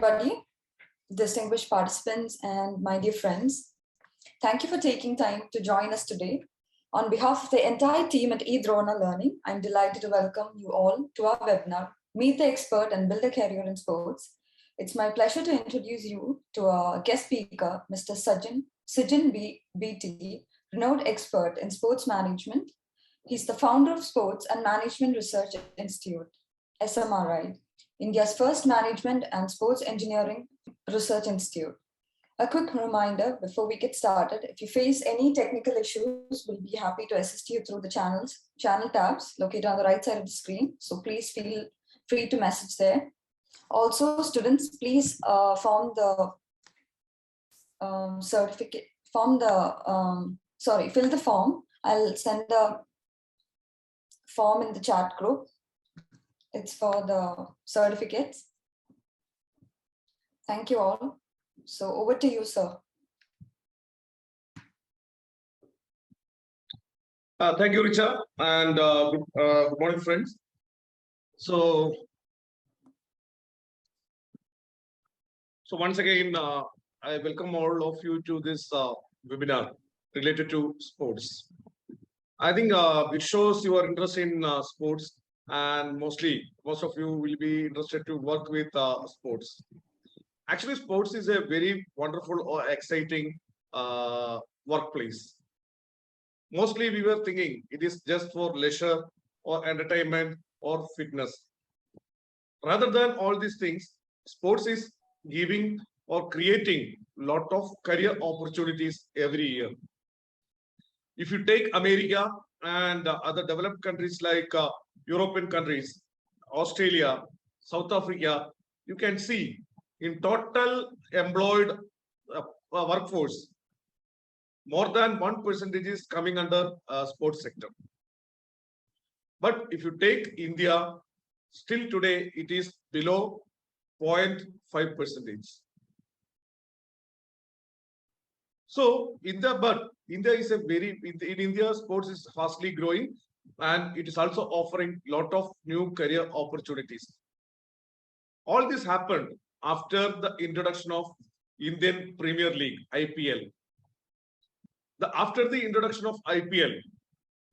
everybody, distinguished participants and my dear friends. Thank you for taking time to join us today. On behalf of the entire team at Edrona Learning, I'm delighted to welcome you all to our webinar, Meet the Expert and Build a Career in Sports. It's my pleasure to introduce you to our guest speaker, Mr. Sijin BT, renowned expert in sports management. He's the founder of Sports and Management Research Institute, SMRI, India's first management and sports engineering research institute. A quick reminder before we get started, if you face any technical issues, we'll be happy to assist you through the channel tabs located on the right side of the screen. So please feel free to message there. Also, students, please fill the form. I'll send the form in the chat group. It's for the certificates. Thank you all. So over to you, sir. Thank you, Richa, and good morning, friends. So once again, I welcome all of you to this webinar related to sports. I think it shows your interest in sports, and most of you will be interested to work with sports. Actually, sports is a very wonderful or exciting workplace. Mostly we were thinking it is just for leisure or entertainment or fitness. Rather than all these things, sports is giving or creating a lot of career opportunities every year. If you take America and other developed countries like European countries, Australia, South Africa, you can see in total employed workforce, more than 1% is coming under sports sector. But if you take India, still today it is below 0.5%. So India is in India, sports is fastly growing, and it is also offering a lot of new career opportunities. All this happened after the introduction of Indian Premier League, IPL. After the introduction of IPL,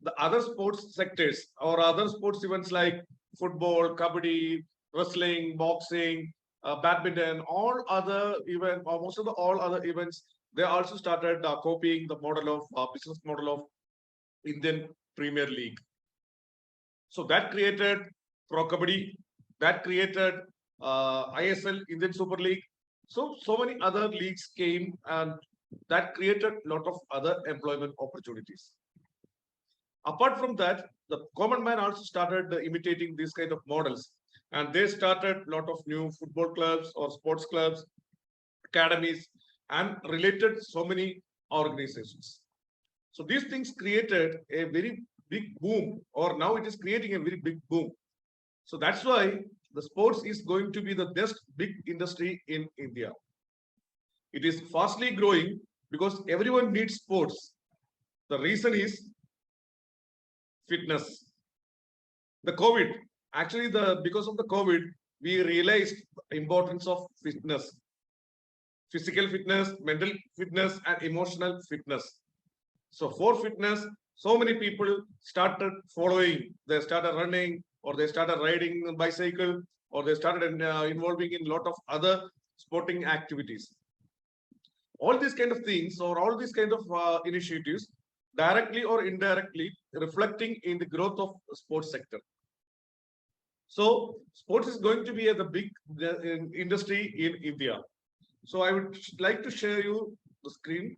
the other sports sectors or other sports events like football, kabaddi, wrestling, boxing, badminton, all other events, or most of the all other events, they also started copying the model of business model of Indian Premier League. So that created Pro Kabaddi, that created ISL, Indian Super League. So many other leagues came, and that created a lot of other employment opportunities. Apart from that, the common man also started imitating these kind of models, and they started a lot of new football clubs or sports clubs, academies, and related so many organizations. So these things created a very big boom, or now it is creating a very big boom. So that's why the sports is going to be the next big industry in India. It is fastly growing because everyone needs sports. The reason is fitness. The COVID, actually because of the COVID, we realized the importance of fitness. Physical fitness, mental fitness, and emotional fitness. So for fitness, so many people started following. They started running, or they started riding a bicycle, or they started involving in a lot of other sporting activities. All these kind of things, or all these kind of initiatives, directly or indirectly reflecting in the growth of the sports sector. So sports is going to be the big industry in India. So I would like to share you the screen.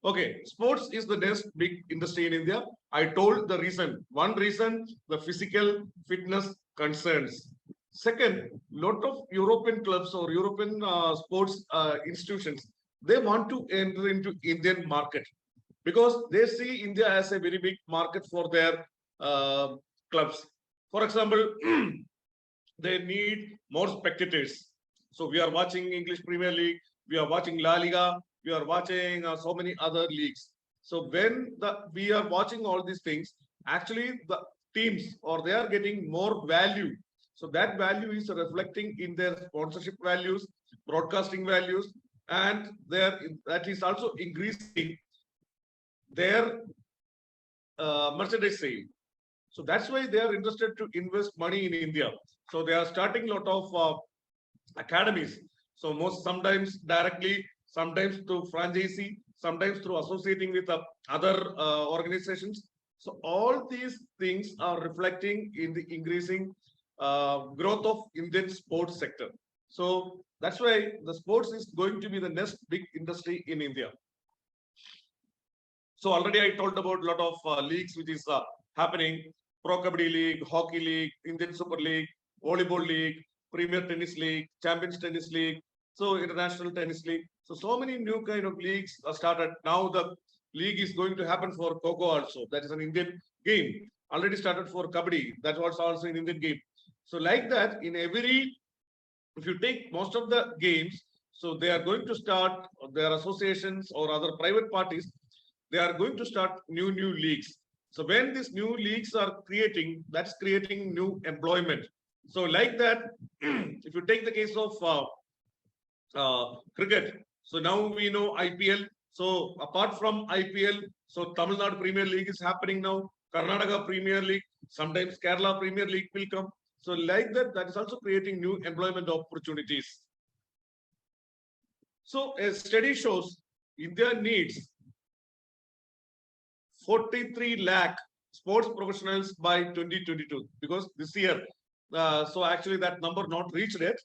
Okay, sports is the next big industry in India. I told the reason. One reason, the physical fitness concerns. Second, lot of European clubs or European sports institutions, they want to enter into Indian market because they see India as a very big market for their clubs. For example, they need more spectators. So we are watching English Premier League, we are watching La Liga, we are watching so many other leagues. So when we are watching all these things, actually the teams or they are getting more value. So that value is reflecting in their sponsorship values, broadcasting values, and that is also increasing their merchandise sale. So that's why they are interested to invest money in India. So they are starting a lot of academies. So sometimes directly, sometimes through franchisee, sometimes through associating with other organizations. So all these things are reflecting in the increasing growth of Indian sports sector. So that's why the sports is going to be the next big industry in India. So already I told about a lot of leagues which is happening: Pro Kabaddi League, Hockey League, Indian Super League, Volleyball League, Premier Tennis League, Champions Tennis League, so International Tennis League. So many new kind of leagues are started. Now the league is going to happen for Kho also. That is an Indian game. Already started for Kabaddi. That was also an Indian game. So like that, in every, if you take most of the games, so they are going to start their associations or other private parties, they are going to start new leagues. So when these new leagues are creating, that's creating new employment. So like that, if you take the case of cricket, so now we know IPL. So apart from IPL, so Tamil Nadu Premier League is happening now, Karnataka Premier League, sometimes Kerala Premier League will come. So like that, that is also creating new employment opportunities. So a study shows India needs 43 lakh sports professionals by 2022, because this year, so actually that number not reached yet,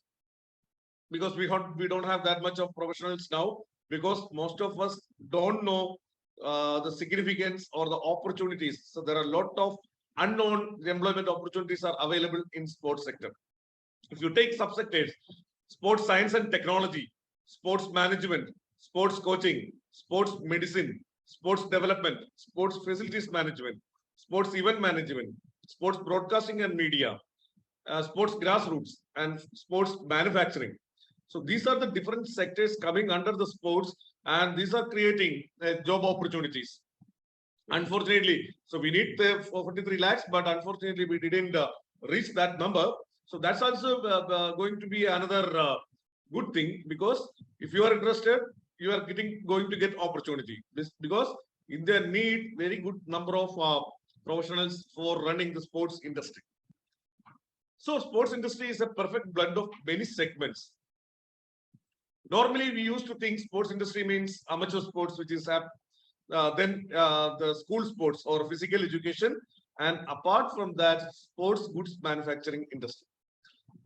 because we don't have that much of professionals now, because most of us don't know the significance or the opportunities. So there are a lot of unknown employment opportunities are available in sports sector. If you take subsectors: sports science and technology, sports management, sports coaching, sports medicine, sports development, sports facilities management, sports event management, sports broadcasting and media, sports grassroots, and sports manufacturing. So these are the different sectors coming under the sports, and these are creating job opportunities. Unfortunately, so we need the 43 lakhs, but unfortunately we didn't reach that number. So that's also going to be another good thing, because if you are interested, you are going to get opportunity, because India need very good number of professionals for running the sports industry. So sports industry is a perfect blend of many segments. Normally, we used to think sports industry means amateur sports, which is then the school sports or physical education, and apart from that, sports goods manufacturing industry.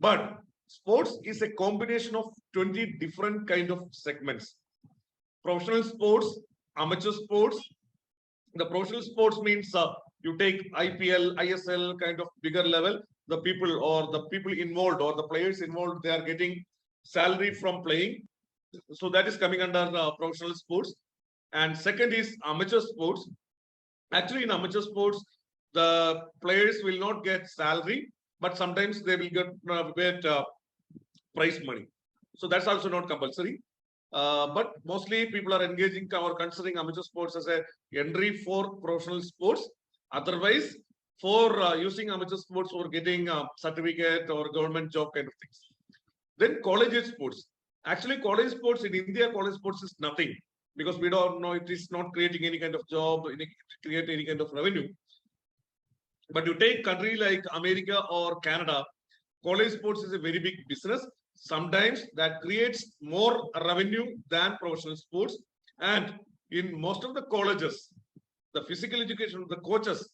But sports is a combination of 20 different kind of segments: professional sports, amateur sports. The professional sports means you take IPL, ISL kind of bigger level. The people involved or the players involved, they are getting salary from playing. So that is coming under professional sports. And second is amateur sports. Actually, in amateur sports, the players will not get salary, but sometimes they will get prize money. So that's also not compulsory. But mostly people are engaging or considering amateur sports as a entry for professional sports. Otherwise, for using amateur sports or getting a certificate or government job kind of things. Then college sports. Actually, college sports in India, college sports is nothing, because we don't know, it is not creating any kind of job, create any kind of revenue. But you take country like America or Canada, college sports is a very big business. Sometimes that creates more revenue than professional sports. And in most of the colleges, the physical education, the coaches,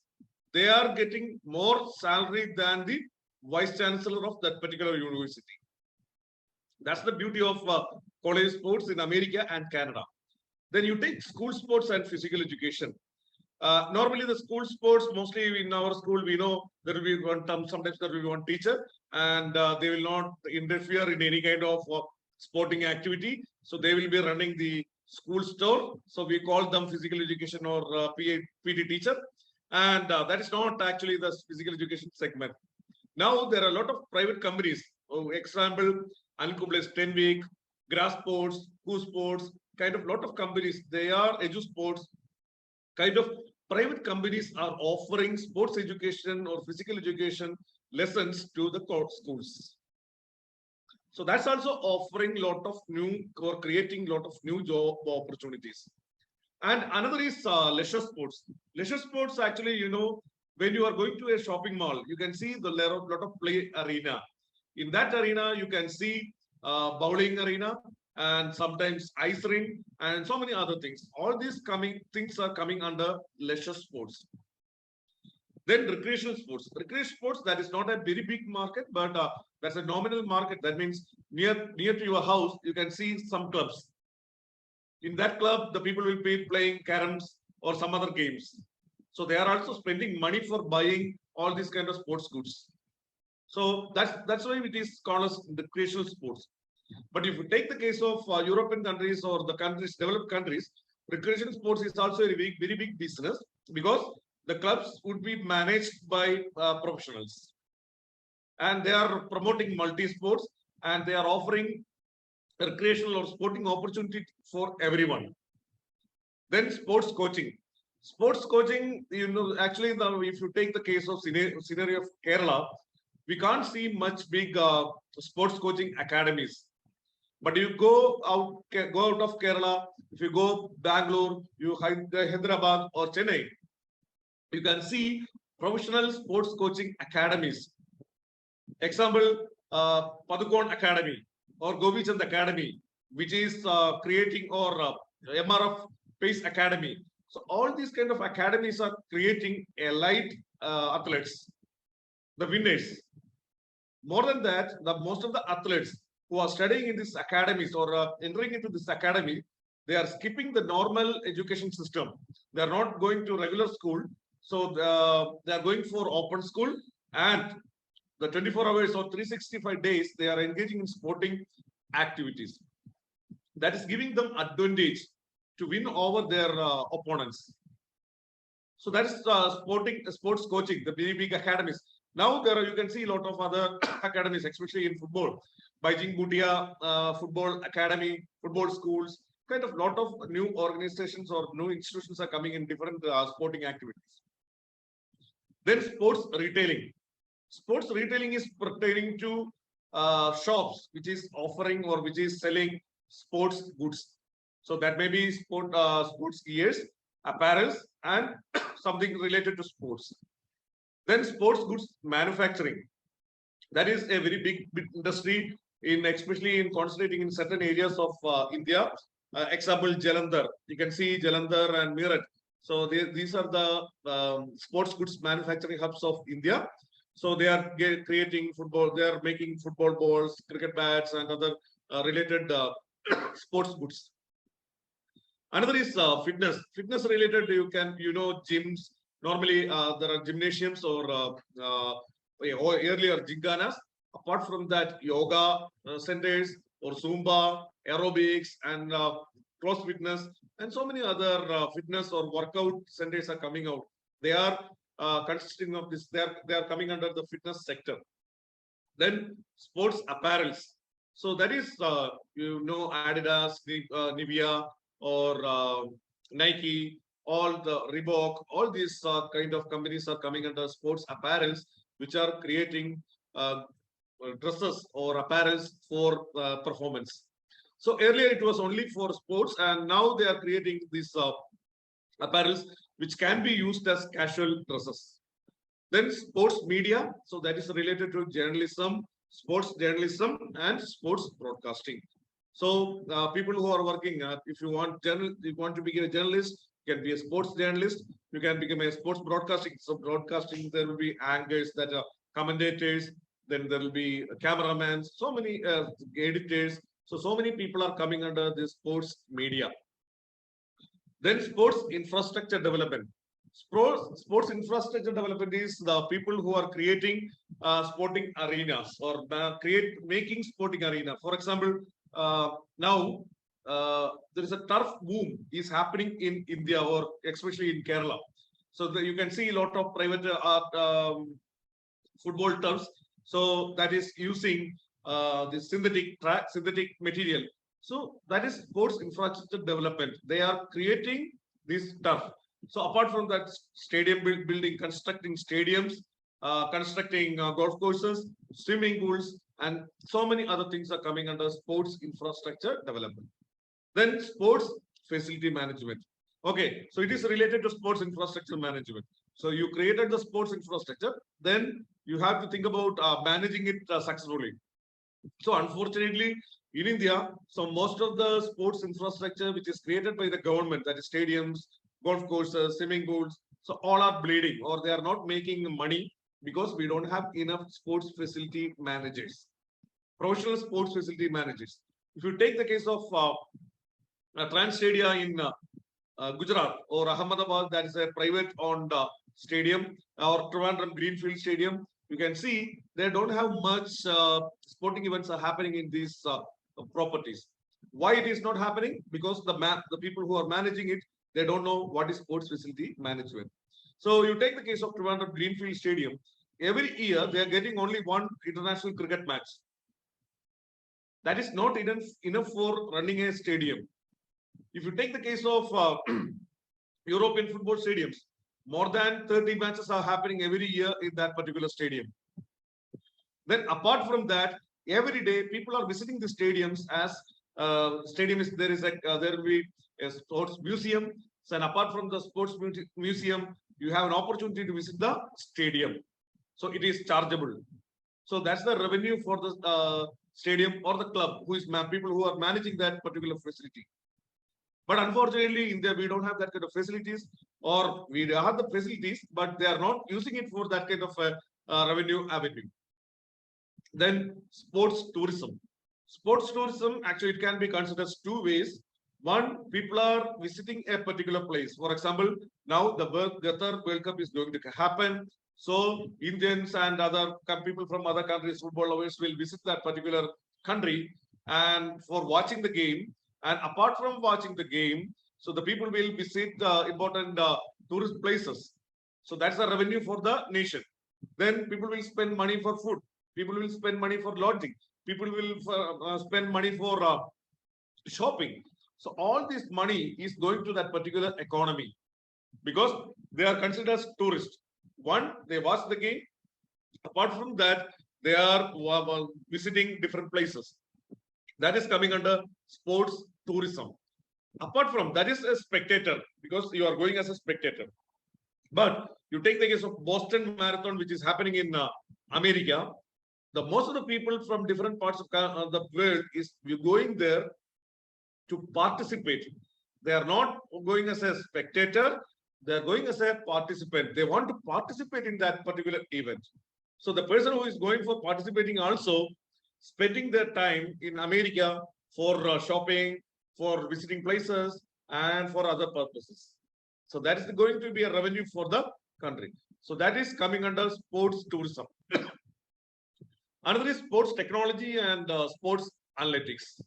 they are getting more salary than the vice chancellor of that particular university. That's the beauty of college sports in America and Canada. Then you take school sports and physical education. Normally the school sports, mostly in our school, we know there will be one term, sometimes there will be one teacher, and they will not interfere in any kind of sporting activity. So they will be running the school store. So we call them physical education or PT teacher. And that is not actually the physical education segment. Now there are a lot of private companies. For example, Ankumble's 10 Week, Grass Sports, Who Sports, kind of lot of companies, they are edu sports, kind of private companies are offering sports education or physical education lessons to the schools. So that's also offering lot of new or creating lot of new job opportunities. And another is leisure sports. Leisure sports actually, you know, when you are going to a shopping mall, you can see the lot of play arena. In that arena, you can see bowling arena and sometimes ice rink and so many other things. All these things are coming under leisure sports. Then recreational sports. Recreational sports, that is not a very big market, but that's a nominal market. That means near to your house, you can see some clubs. In that club, the people will be playing caroms or some other games. So they are also spending money for buying all these kind of sports goods. So that's why it is called as recreational sports. But if you take the case of European countries or the countries, developed countries, recreational sports is also a very big business, because the clubs would be managed by professionals. And they are promoting multi-sports, and they are offering recreational or sporting opportunity for everyone. Then sports coaching. Sports coaching, you know, actually, if you take the case of scenario of Kerala, we can't see much big sports coaching academies. But you go out of Kerala, if you go Bangalore, you Hyderabad or Chennai, you can see professional sports coaching academies. Example, Padukon Academy or Govichand Academy, which is creating, or MRF Pace Academy. So all these kind of academies are creating elite athletes, the winners. More than that, most of the athletes who are studying in these academies or entering into this academy, they are skipping the normal education system. They are not going to regular school. So they are going for open school, and the 24 hours or 365 days, they are engaging in sporting activities. That is giving them advantage to win over their opponents. So that is sports coaching, the very big academies. Now you can see a lot of other academies, especially in football. Beijing Bhutia Football Academy, football schools, kind of lot of new organizations or new institutions are coming in different sporting activities. Then sports retailing. Sports retailing is pertaining to shops which is offering or which is selling sports goods. So that may be sports gears, apparels, and something related to sports. Then sports goods manufacturing. That is a very big industry, especially in concentrating in certain areas of India. Example, Jalandhar. You can see Jalandhar and Meerut. So these are the sports goods manufacturing hubs of India. So they are creating football. They are making football balls, cricket bats, and other related sports goods. Another is fitness. Fitness related, gyms. Normally, there are gymnasiums or earlier gymkhanas. Apart from that, yoga centers or Zumba, aerobics, and cross fitness, and so many other fitness or workout centers are coming out. They are consisting of this. They are coming under the fitness sector. Then sports apparels. So that is Adidas, Nivea, or Nike, all the Reebok, all these kind of companies are coming under sports apparels, which are creating dresses or apparels for performance. So earlier it was only for sports, and now they are creating these apparels which can be used as casual dresses. Then sports media, so that is related to journalism, sports journalism, and sports broadcasting. So people who are working, if you want to become a journalist, you can be a sports journalist. You can become a sports broadcasting. So broadcasting, there will be anchors that are commentators. Then there will be cameramen. So many editors. So many people are coming under this sports media. Then sports infrastructure development. Sports infrastructure development is the people who are creating sporting arenas or making sporting arena. For example, now there is a turf boom is happening in India, or especially in Kerala. So you can see a lot of private football turfs. So that is using the synthetic material. So that is sports infrastructure development. They are creating this turf. So apart from that, stadium building, constructing stadiums, constructing golf courses, swimming pools, and so many other things are coming under sports infrastructure development. Then sports facility management. Okay, so it is related to sports infrastructure management. So you created the sports infrastructure, then you have to think about managing it successfully. So unfortunately, in India, so most of the sports infrastructure which is created by the government, that is stadiums, golf courses, swimming pools, so all are bleeding or they are not making money because we don't have enough sports facility managers, professional sports facility managers. If you take the case of Trans Stadia in Gujarat or Ahmedabad, that is a private owned stadium, or Trivandrum Greenfield Stadium, you can see they don't have much sporting events are happening in these properties. Why it is not happening? Because the people who are managing it, they don't know what is sports facility management. So you take the case of Trivandrum Greenfield Stadium. Every year they are getting only one international cricket match. That is not enough for running a stadium. If you take the case of European football stadiums, more than 30 matches are happening every year in that particular stadium. Then apart from that, every day people are visiting the stadiums as there will be a sports museum. So, and apart from the sports museum, you have an opportunity to visit the stadium. So it is chargeable. So that's the revenue for the stadium or the club, who is people who are managing that particular facility. But unfortunately, in India, we don't have that kind of facilities, or we have the facilities, but they are not using it for that kind of revenue avenue. Then sports tourism. Sports tourism, actually, it can be considered two ways. One, people are visiting a particular place. For example, now the Qatar World Cup is going to happen. So Indians and other people from other countries, football lovers, will visit that particular country and for watching the game. And apart from watching the game, so the people will visit important tourist places. So that's the revenue for the nation. Then people will spend money for food. People will spend money for lodging. People will spend money for shopping. So all this money is going to that particular economy because they are considered as tourists. One, they watch the game. Apart from that, they are visiting different places. That is coming under sports tourism. Apart from that is a spectator, because you are going as a spectator. But you take the case of Boston Marathon, which is happening in America. The most of the people from different parts of the world is going there to participate. They are not going as a spectator. They are going as a participant. They want to participate in that particular event. So the person who is going for participating also spending their time in America for shopping, for visiting places, and for other purposes. So that is going to be a revenue for the country. So that is coming under sports tourism. Another is sports technology and sports analytics.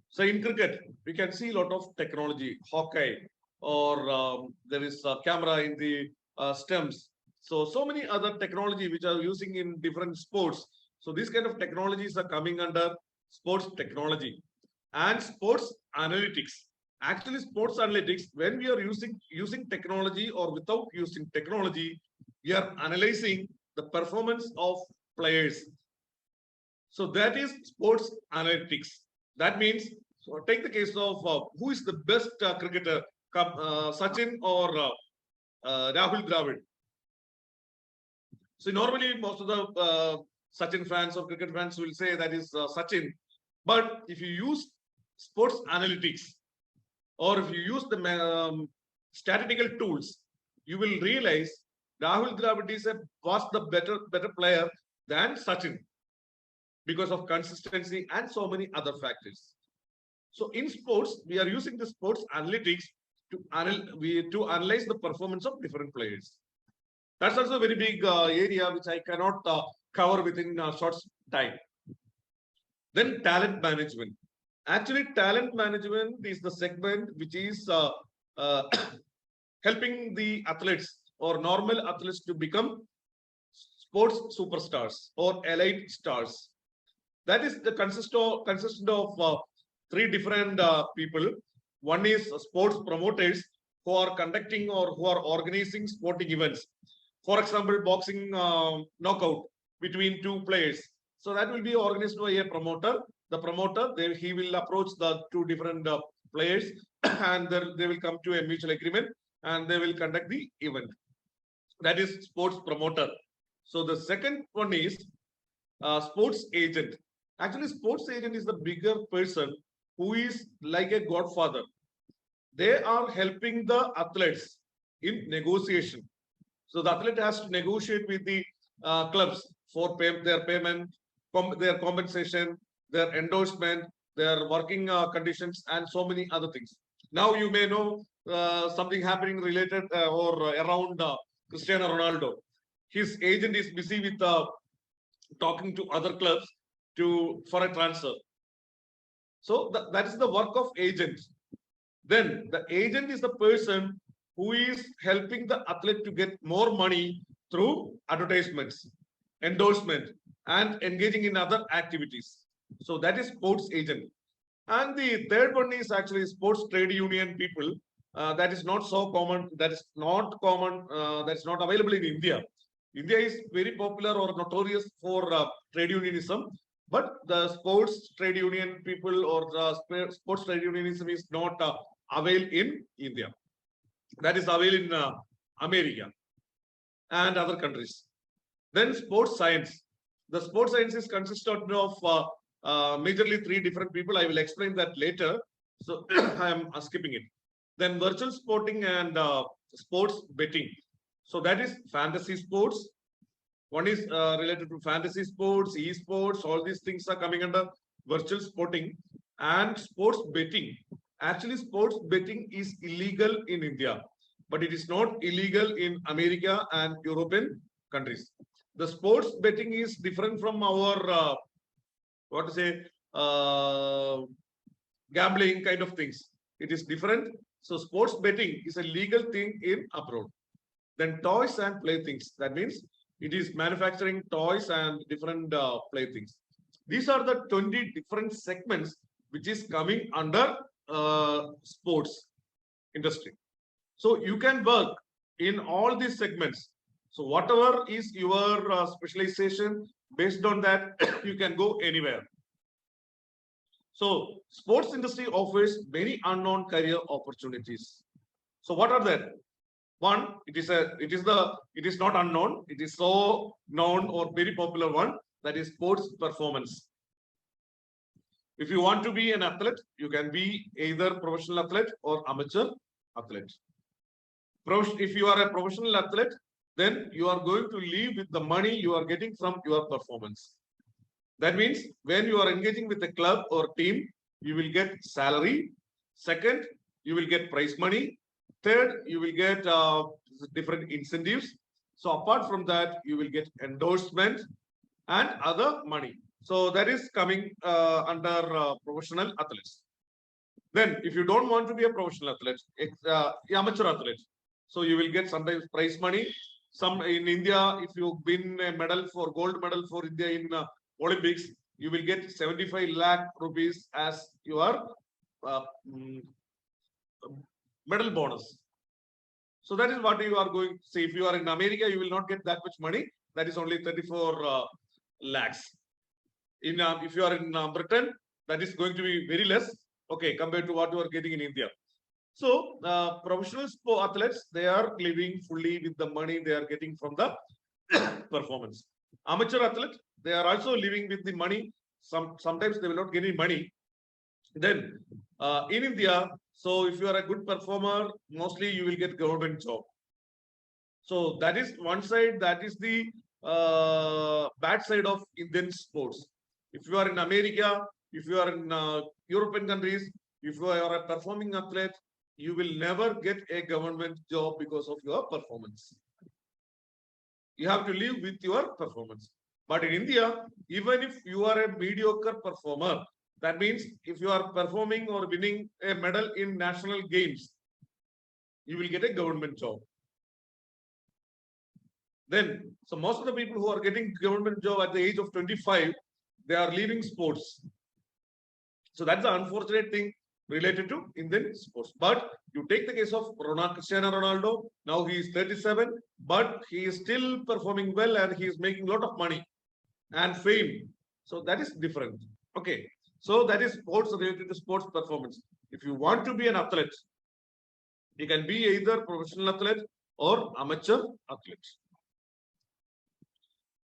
So in cricket, we can see a lot of technology, hockey, or there is a camera in the stumps. So many other technology which are using in different sports. So these kind of technologies are coming under sports technology and sports analytics. Actually, sports analytics, when we are using technology or without using technology, we are analyzing the performance of players. So that is sports analytics. That means, so take the case of who is the best cricketer, Sachin or Rahul Dravid. So normally most of the Sachin fans or cricket fans will say that is Sachin. But if you use sports analytics or if you use the statistical tools, you will realize Rahul Dravid was the better player than Sachin because of consistency and so many other factors. So in sports, we are using the sports analytics to analyze the performance of different players. That's also a very big area which I cannot cover within a short time. Then talent management. Actually, talent management is the segment which is helping the athletes or normal athletes to become sports superstars or elite stars. That is the consistent of three different people. One is sports promoters who are conducting or who are organizing sporting events. For example, boxing knockout between two players. So that will be organized by a promoter. The promoter, he will approach the two different players and they will come to a mutual agreement and they will conduct the event. That is sports promoter. So the second one is sports agent. Actually, sports agent is the bigger person who is like a godfather. They are helping the athletes in negotiation. So the athlete has to negotiate with the clubs for their payment, their compensation, their endorsement, their working conditions, and so many other things. Now you may know something happening related or around Cristiano Ronaldo. His agent is busy with talking to other clubs for a transfer. So that is the work of agent. Then the agent is the person who is helping the athlete to get more money through advertisements, endorsement, and engaging in other activities. So that is sports agent. And the third one is actually sports trade union people. That is not so common. That is not common. That's not available in India. India is very popular or notorious for trade unionism, but the sports trade union people or the sports trade unionism is not available in India. That is available in America and other countries. Then sports science. The sports science is consisted of majorly three different people. I will explain that later. So I am skipping it. Then virtual sporting and sports betting. So that is fantasy sports. One is related to fantasy sports, e-sports. All these things are coming under virtual sporting and sports betting. Actually, sports betting is illegal in India, but it is not illegal in America and European countries. The sports betting is different from our what to say gambling kind of things. It is different. So sports betting is a legal thing in abroad. Then toys and playthings. That means it is manufacturing toys and different playthings. These are the 20 different segments which is coming under sports industry. So you can work in all these segments. So whatever is your specialization, based on that, you can go anywhere. So sports industry offers many unknown career opportunities. So what are they? One, it is not unknown. It is so known or very popular one, that is sports performance. If you want to be an athlete, you can be either professional athlete or amateur athlete. If you are a professional athlete, then you are going to live with the money you are getting from your performance. That means when you are engaging with a club or team, you will get salary. Second, you will get prize money. Third, you will get different incentives. So apart from that, you will get endorsement and other money. So that is coming under professional athletes. Then if you don't want to be a professional athlete, amateur athlete, so you will get sometimes prize money. Some in India, if you win a medal for gold medal for India in Olympics, you will get 75 lakh rupees as your medal bonus. So that is what you are going to say. If you are in America, you will not get that much money. That is only 34 lakhs. If you are in Britain, that is going to be very less, okay, compared to what you are getting in India. So professional athletes, they are living fully with the money they are getting from the performance. Amateur athletes, they are also living with the money. Sometimes they will not get any money. Then in India, so if you are a good performer, mostly you will get government job. So that is one side. That is the bad side of Indian sports. If you are in America, if you are in European countries, if you are a performing athlete, you will never get a government job because of your performance. You have to live with your performance. But in India, even if you are a mediocre performer, that means if you are performing or winning a medal in national games, you will get a government job. Then, so most of the people who are getting government job at the age of 25, they are leaving sports. So that's the unfortunate thing related to Indian sports. But you take the case of Cristiano Ronaldo, now he is 37, but he is still performing well and he is making a lot of money and fame. So that is different. Okay. So that is sports related to sports performance. If you want to be an athlete, you can be either professional athlete or amateur athlete.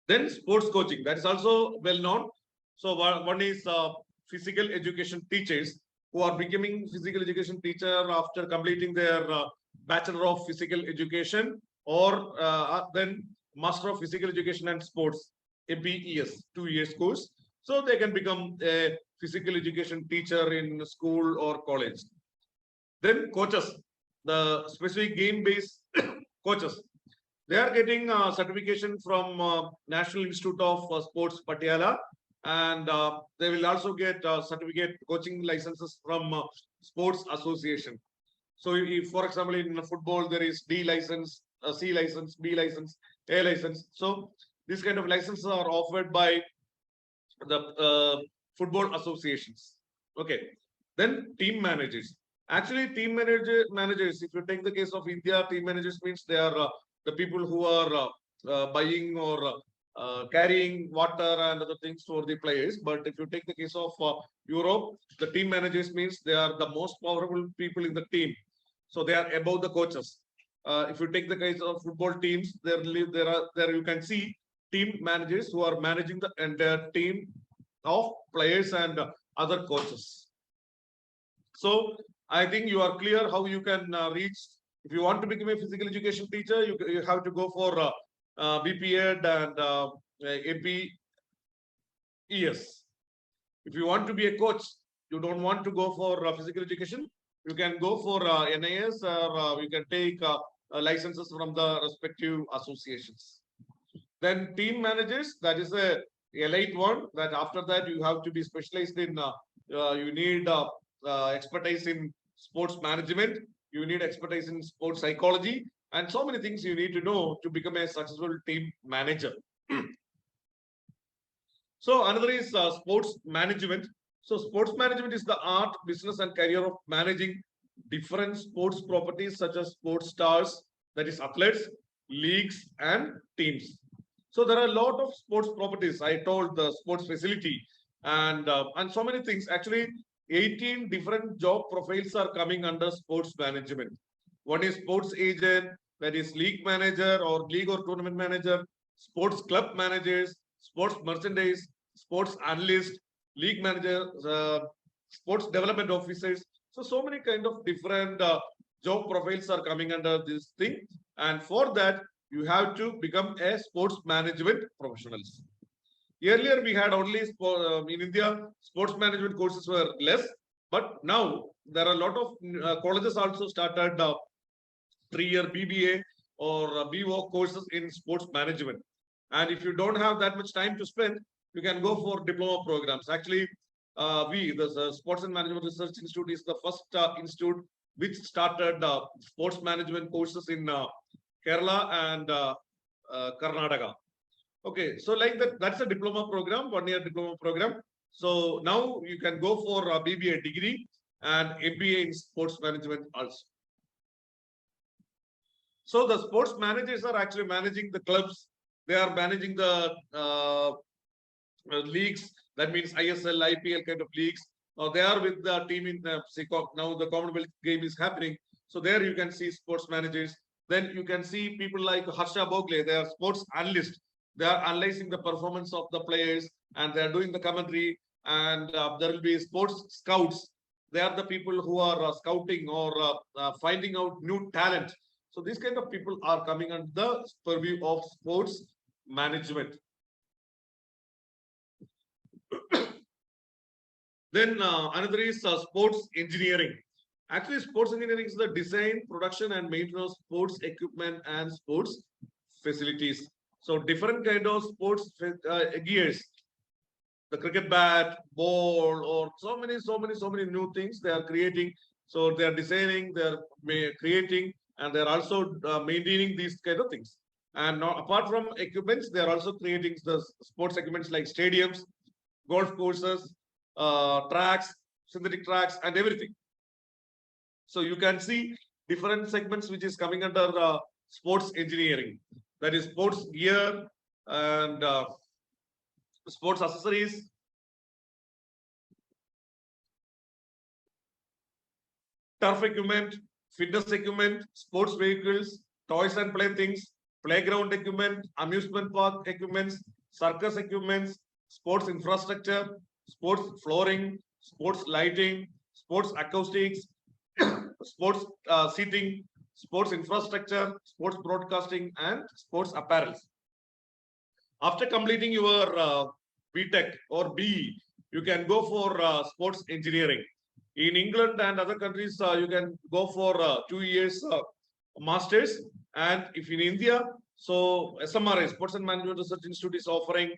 Then sports coaching, that is also well known. So one is physical education teachers who are becoming physical education teacher after completing their Bachelor of Physical Education or then Master of Physical Education and Sports, MPES, 2 years course. So they can become a physical education teacher in school or college. Then coaches, the specific game-based coaches, they are getting certification from National Institute of Sports Patiala, and they will also get certificate coaching licenses from Sports Association. So if, for example, in football, there is D license, C license, B license, A license. So these kind of licenses are offered by the football associations. Okay. Then team managers. Actually, team managers, if you take the case of India, team managers means they are the people who are buying or carrying water and other things for the players. But if you take the case of Europe, the team managers means they are the most powerful people in the team. So they are above the coaches. If you take the case of football teams, there you can see team managers who are managing the entire team of players and other coaches. So I think you are clear how you can reach. If you want to become a physical education teacher, you have to go for BPEd and APES. If you want to be a coach, you don't want to go for physical education, you can go for NIS or you can take licenses from the respective associations. Then team managers, that is a elite one, that after that you have to be specialized in, you need expertise in sports management, you need expertise in sports psychology, and so many things you need to know to become a successful team manager. So another is sports management. So sports management is the art, business, and career of managing different sports properties such as sports stars, that is athletes, leagues, and teams. So there are a lot of sports properties. I told the sports facility and so many things. Actually, 18 different job profiles are coming under sports management. One is sports agent, that is league manager or league or tournament manager, sports club managers, sports merchandise, sports analyst, league manager, sports development officers. So many kind of different job profiles are coming under this thing. And for that, you have to become a sports management professionals. Earlier, we had only in India, sports management courses were less, but now there are a lot of colleges also started 3-year BBA or BO courses in sports management. And if you don't have that much time to spend, you can go for diploma programs. Actually, the Sports and Management Research Institute is the first institute which started sports management courses in Kerala and Karnataka. Okay, so like that's a diploma program, 1-year diploma program. So now you can go for a BBA degree and MBA in sports management also. So the sports managers are actually managing the clubs. They are managing the leagues. That means ISL, IPL kind of leagues. They are with the team in now the Commonwealth game is happening. So there you can see sports managers. Then you can see people like Harsha Bogle. They are sports analysts. They are analyzing the performance of the players and they are doing the commentary. And there will be sports scouts. They are the people who are scouting or finding out new talent. So these kind of people are coming under the purview of sports management. Then another is sports engineering. Actually, sports engineering is the design, production, and maintenance of sports equipment and sports facilities. So different kind of sports gears, the cricket bat, ball, or so many new things they are creating. So they are designing, they are creating, and they are also maintaining these kind of things. And now, apart from equipments, they are also creating the sports equipments like stadiums, golf courses, tracks, synthetic tracks, and everything. So you can see different segments which is coming under sports engineering. That is sports gear and sports accessories, turf equipment, fitness equipment, sports vehicles, toys and playthings, playground equipment, amusement park equipments, circus equipments, sports infrastructure, sports flooring, sports lighting, sports acoustics, sports seating, sports infrastructure, sports broadcasting, and sports apparel. After completing your BTech or BE, you can go for sports engineering. In England and other countries, you can go for 2 years masters. And if in India, so SMRI, Sports and Management Research Institute, is offering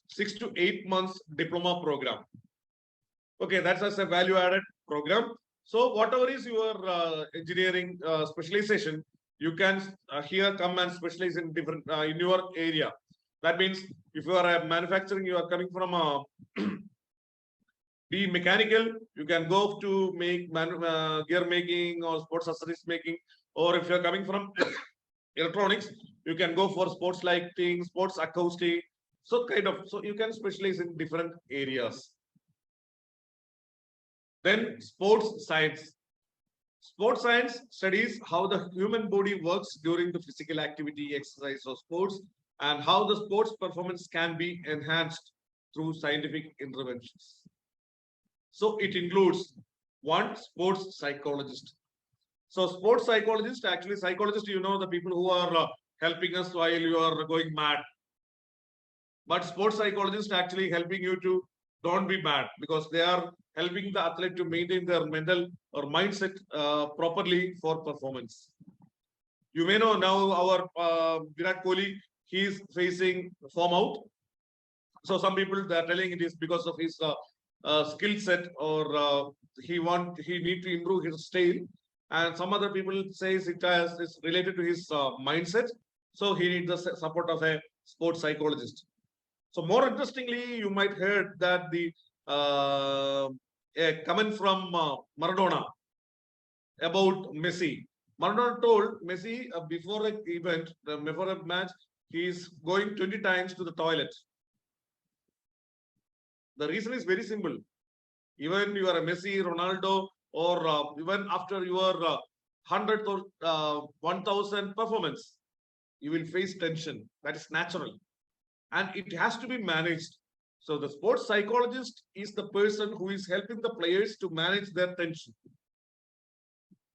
6 to 8 months diploma program. Okay, that's as a value-added program. So whatever is your engineering specialization, you can here come and specialize in different in your area. That means if you are manufacturing, you are coming from a be mechanical, you can go to make gear making or sports accessories making, or if you're coming from electronics, you can go for sports lighting, sports acoustic. So you can specialize in different areas. Then sports science. Sports science studies how the human body works during the physical activity, exercise, or sports, and how the sports performance can be enhanced through scientific interventions. So it includes one sports psychologist. So sports psychologist, actually psychologist, the people who are helping us while you are going mad. But sports psychologist actually helping you to don't be bad, because they are helping the athlete to maintain their mental or mindset properly for performance. You may know now our Virat Kohli, he is facing form out. So some people they are telling it is because of his skill set, or he need to improve his style, and some other people says it's related to his mindset. So he needs the support of a sports psychologist. So more interestingly, you might heard that the a comment from Maradona about Messi. Maradona told Messi before an event, before a match, he is going 20 times to the toilet. The reason is very simple. Even you are a Messi, Ronaldo, or even after your 100 or 1000 performance, you will face tension. That is natural. And it has to be managed. So the sports psychologist is the person who is helping the players to manage their tension.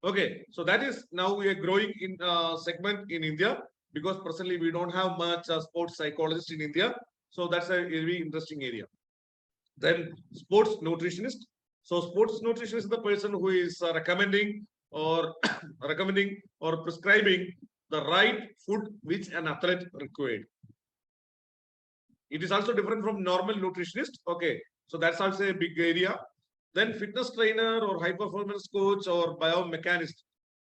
Okay, so that is now we are growing in segment in India, because presently we don't have much sports psychologist in India. So that's a very interesting area. Then sports nutritionist. So sports nutritionist is the person who is recommending or prescribing the right food which an athlete required. It is also different from normal nutritionist. Okay, so that's also a big area. Then fitness trainer or high performance coach or biomechanist.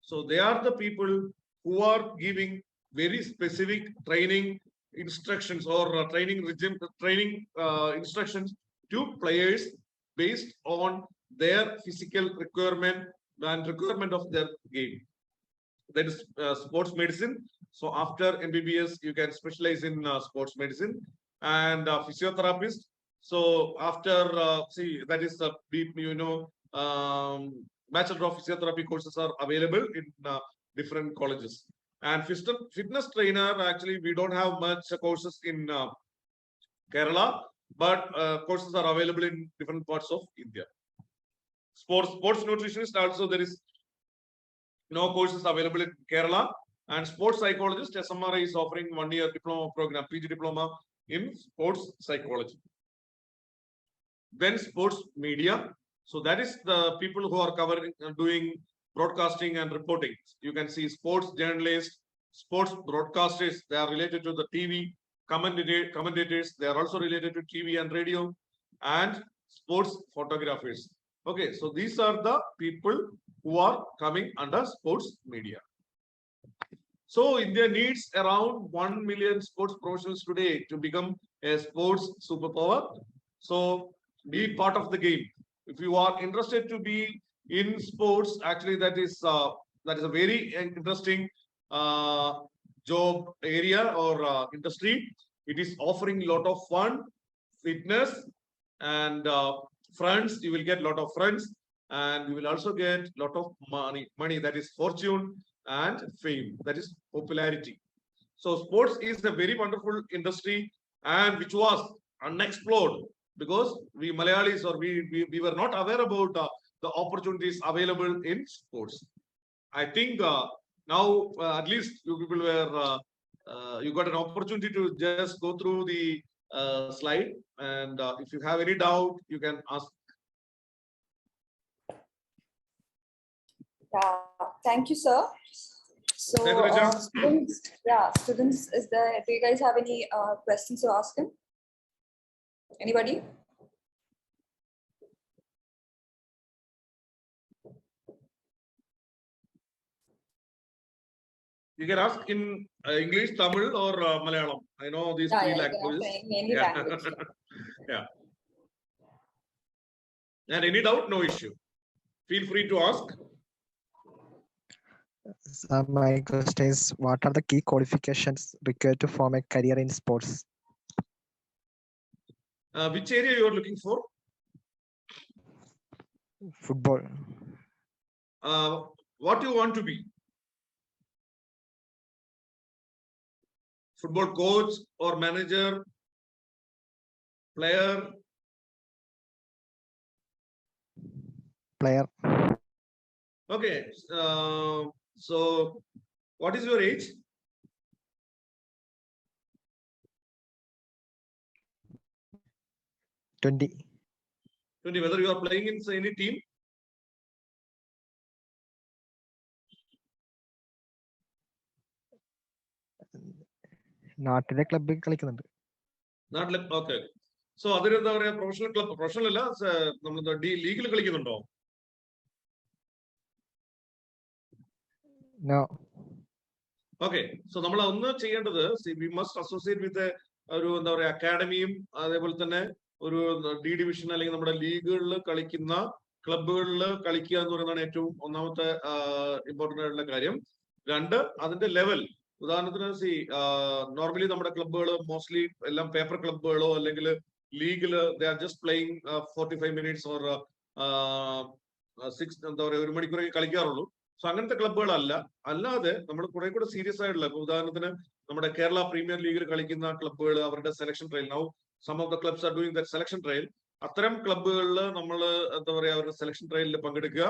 So they are the people who are giving very specific training instructions or training instructions to players based on their physical requirement and requirement of their game. That is sports medicine. So after MBBS, you can specialize in sports medicine. And physiotherapist. So after that is the Bachelor of Physiotherapy courses are available in different colleges. And fitness trainer, actually we don't have much courses in Kerala, but courses are available in different parts of India. Sports nutritionist also, there is no courses available in Kerala. And sports psychologist, SMRI is offering 1-year diploma program, PG diploma in sports psychology. Then sports media. So that is the people who are covering doing broadcasting and reporting. You can see sports journalists, sports broadcasters, they are related to the TV, commentators, they are also related to TV and radio, and sports photographers. Okay, so these are the people who are coming under sports media. So India needs around 1 million sports professionals today to become a sports superpower. So be part of the game. If you are interested to be in sports, actually that is a very interesting job area or industry. It is offering a lot of fun, fitness, and friends. You will get a lot of friends, and you will also get a lot of money, that is fortune, and fame, that is popularity. So sports is a very wonderful industry, and which was unexplored because we Malayalis, or we were not aware about the opportunities available in sports. I think now at least you people were you got an opportunity to just go through the slide, and if you have any doubt, you can ask. Yeah, thank you, sir. So, students, do you guys have any questions to ask him? Anybody? You can ask in English, Tamil, or Malayalam. I know these three languages. Any language. Yeah. And any doubt, no issue. Feel free to ask. My question is, what are the key qualifications required to form a career in sports? Which area you are looking for? Football. What you want to be? Football coach or manager, player? Player. Okay. So what is your age? 20. 20. Whether you are playing in any team? നാട്ടിലെ ക്ലബ്ബിൽ കളിക്കുന്നുണ്ട്. Not like, okay. So other than the professional club, professional legal കളിക്കുന്നുണ്ടോ? No. Okay. So നമ്മൾ ഒന്ന് ചെയ്യേണ്ടത്, we must associate with ഒരു എന്താ പറയുക അക്കാഡമിയും അതേപോലെ തന്നെ ഒരു ഡി ഡിവിഷൻ അല്ലെങ്കിൽ നമ്മുടെ ലീഗുകളിൽ കളിക്കുന്ന ക്ലബുകളിൽ കളിക്കുക എന്ന് പറയുന്നതാണ് ഏറ്റവും ഒന്നാമത്തെ ഇമ്പോർട്ടന്റ് ആയിട്ടുള്ള കാര്യം. രണ്ട്, അതിന്റെ ലെവൽ. ഉദാഹരണത്തിന് നോർമലി നമ്മുടെ ക്ലബ്ബുകൾ മോസ്റ്റ്ലി എല്ലാം പേപ്പർ ക്ലബ്ബുകളോ അല്ലെങ്കിൽ ലീഗില് they are just playing 45 minutes or 6 എന്താ പറയുക 1 മണിക്കൂറൊക്കെ കളിക്കാറുള്ളൂ. സോ അങ്ങനത്തെ ക്ലബ്ബുകളല്ല. അല്ലാതെ നമ്മൾ കുറെ കൂടെ സീരിയസ് ആയിട്ടുള്ള, ഉദാഹരണത്തിന് നമ്മുടെ കേരള പ്രീമിയർ ലീഗിൽ കളിക്കുന്ന ക്ലബ്ബുകൾ അവരുടെ selection trial, now some of the clubs are doing that selection trial. അത്തരം ക്ലബ്ബുകളിൽ നമ്മൾ എന്താ പറയുക അവരുടെ സെലക്ഷൻ ട്രയലിൽ പങ്കെടുക്കുക,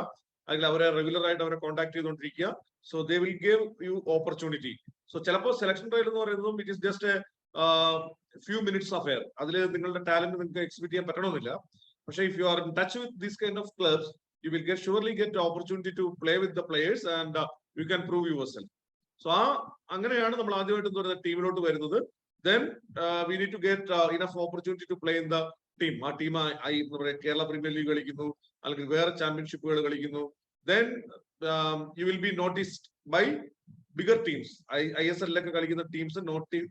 അല്ലെങ്കിൽ അവരെ റെഗുലർ ആയിട്ട് അവരെ കോൺടാക്ട് ചെയ്തുകൊണ്ടിരിക്കുക. So they will give you opportunity. So ചിലപ്പോൾ സെലക്ഷൻ ട്രയൽ എന്ന് പറയുന്നതും it is just few minutes affair. അതിൽ നിങ്ങളുടെ ടാലന്റ് നിങ്ങൾക്ക് എക്സിബിറ്റ് ചെയ്യാൻ പറ്റണമെന്നില്ല. പക്ഷേ if you are in touch with these kind of clubs, you will surely get the opportunity to play with the players and you can prove yourself. So അങ്ങനെയാണ് നമ്മൾ ആദ്യമായിട്ട് എന്ന് പറയുന്ന ടീമിലോട്ട് വരുന്നത്. Then we need to get enough opportunity to play in the team. ആ team എന്താ പറയുക Kerala premier league കളിക്കുന്നു, അല്ലെങ്കിൽ വേറെ ചാമ്പ്യൻഷിപ്പുകൾ കളിക്കുന്നു. Then you will be noticed by bigger teams. ISL ഒക്കെ കളിക്കുന്ന ടീംസ്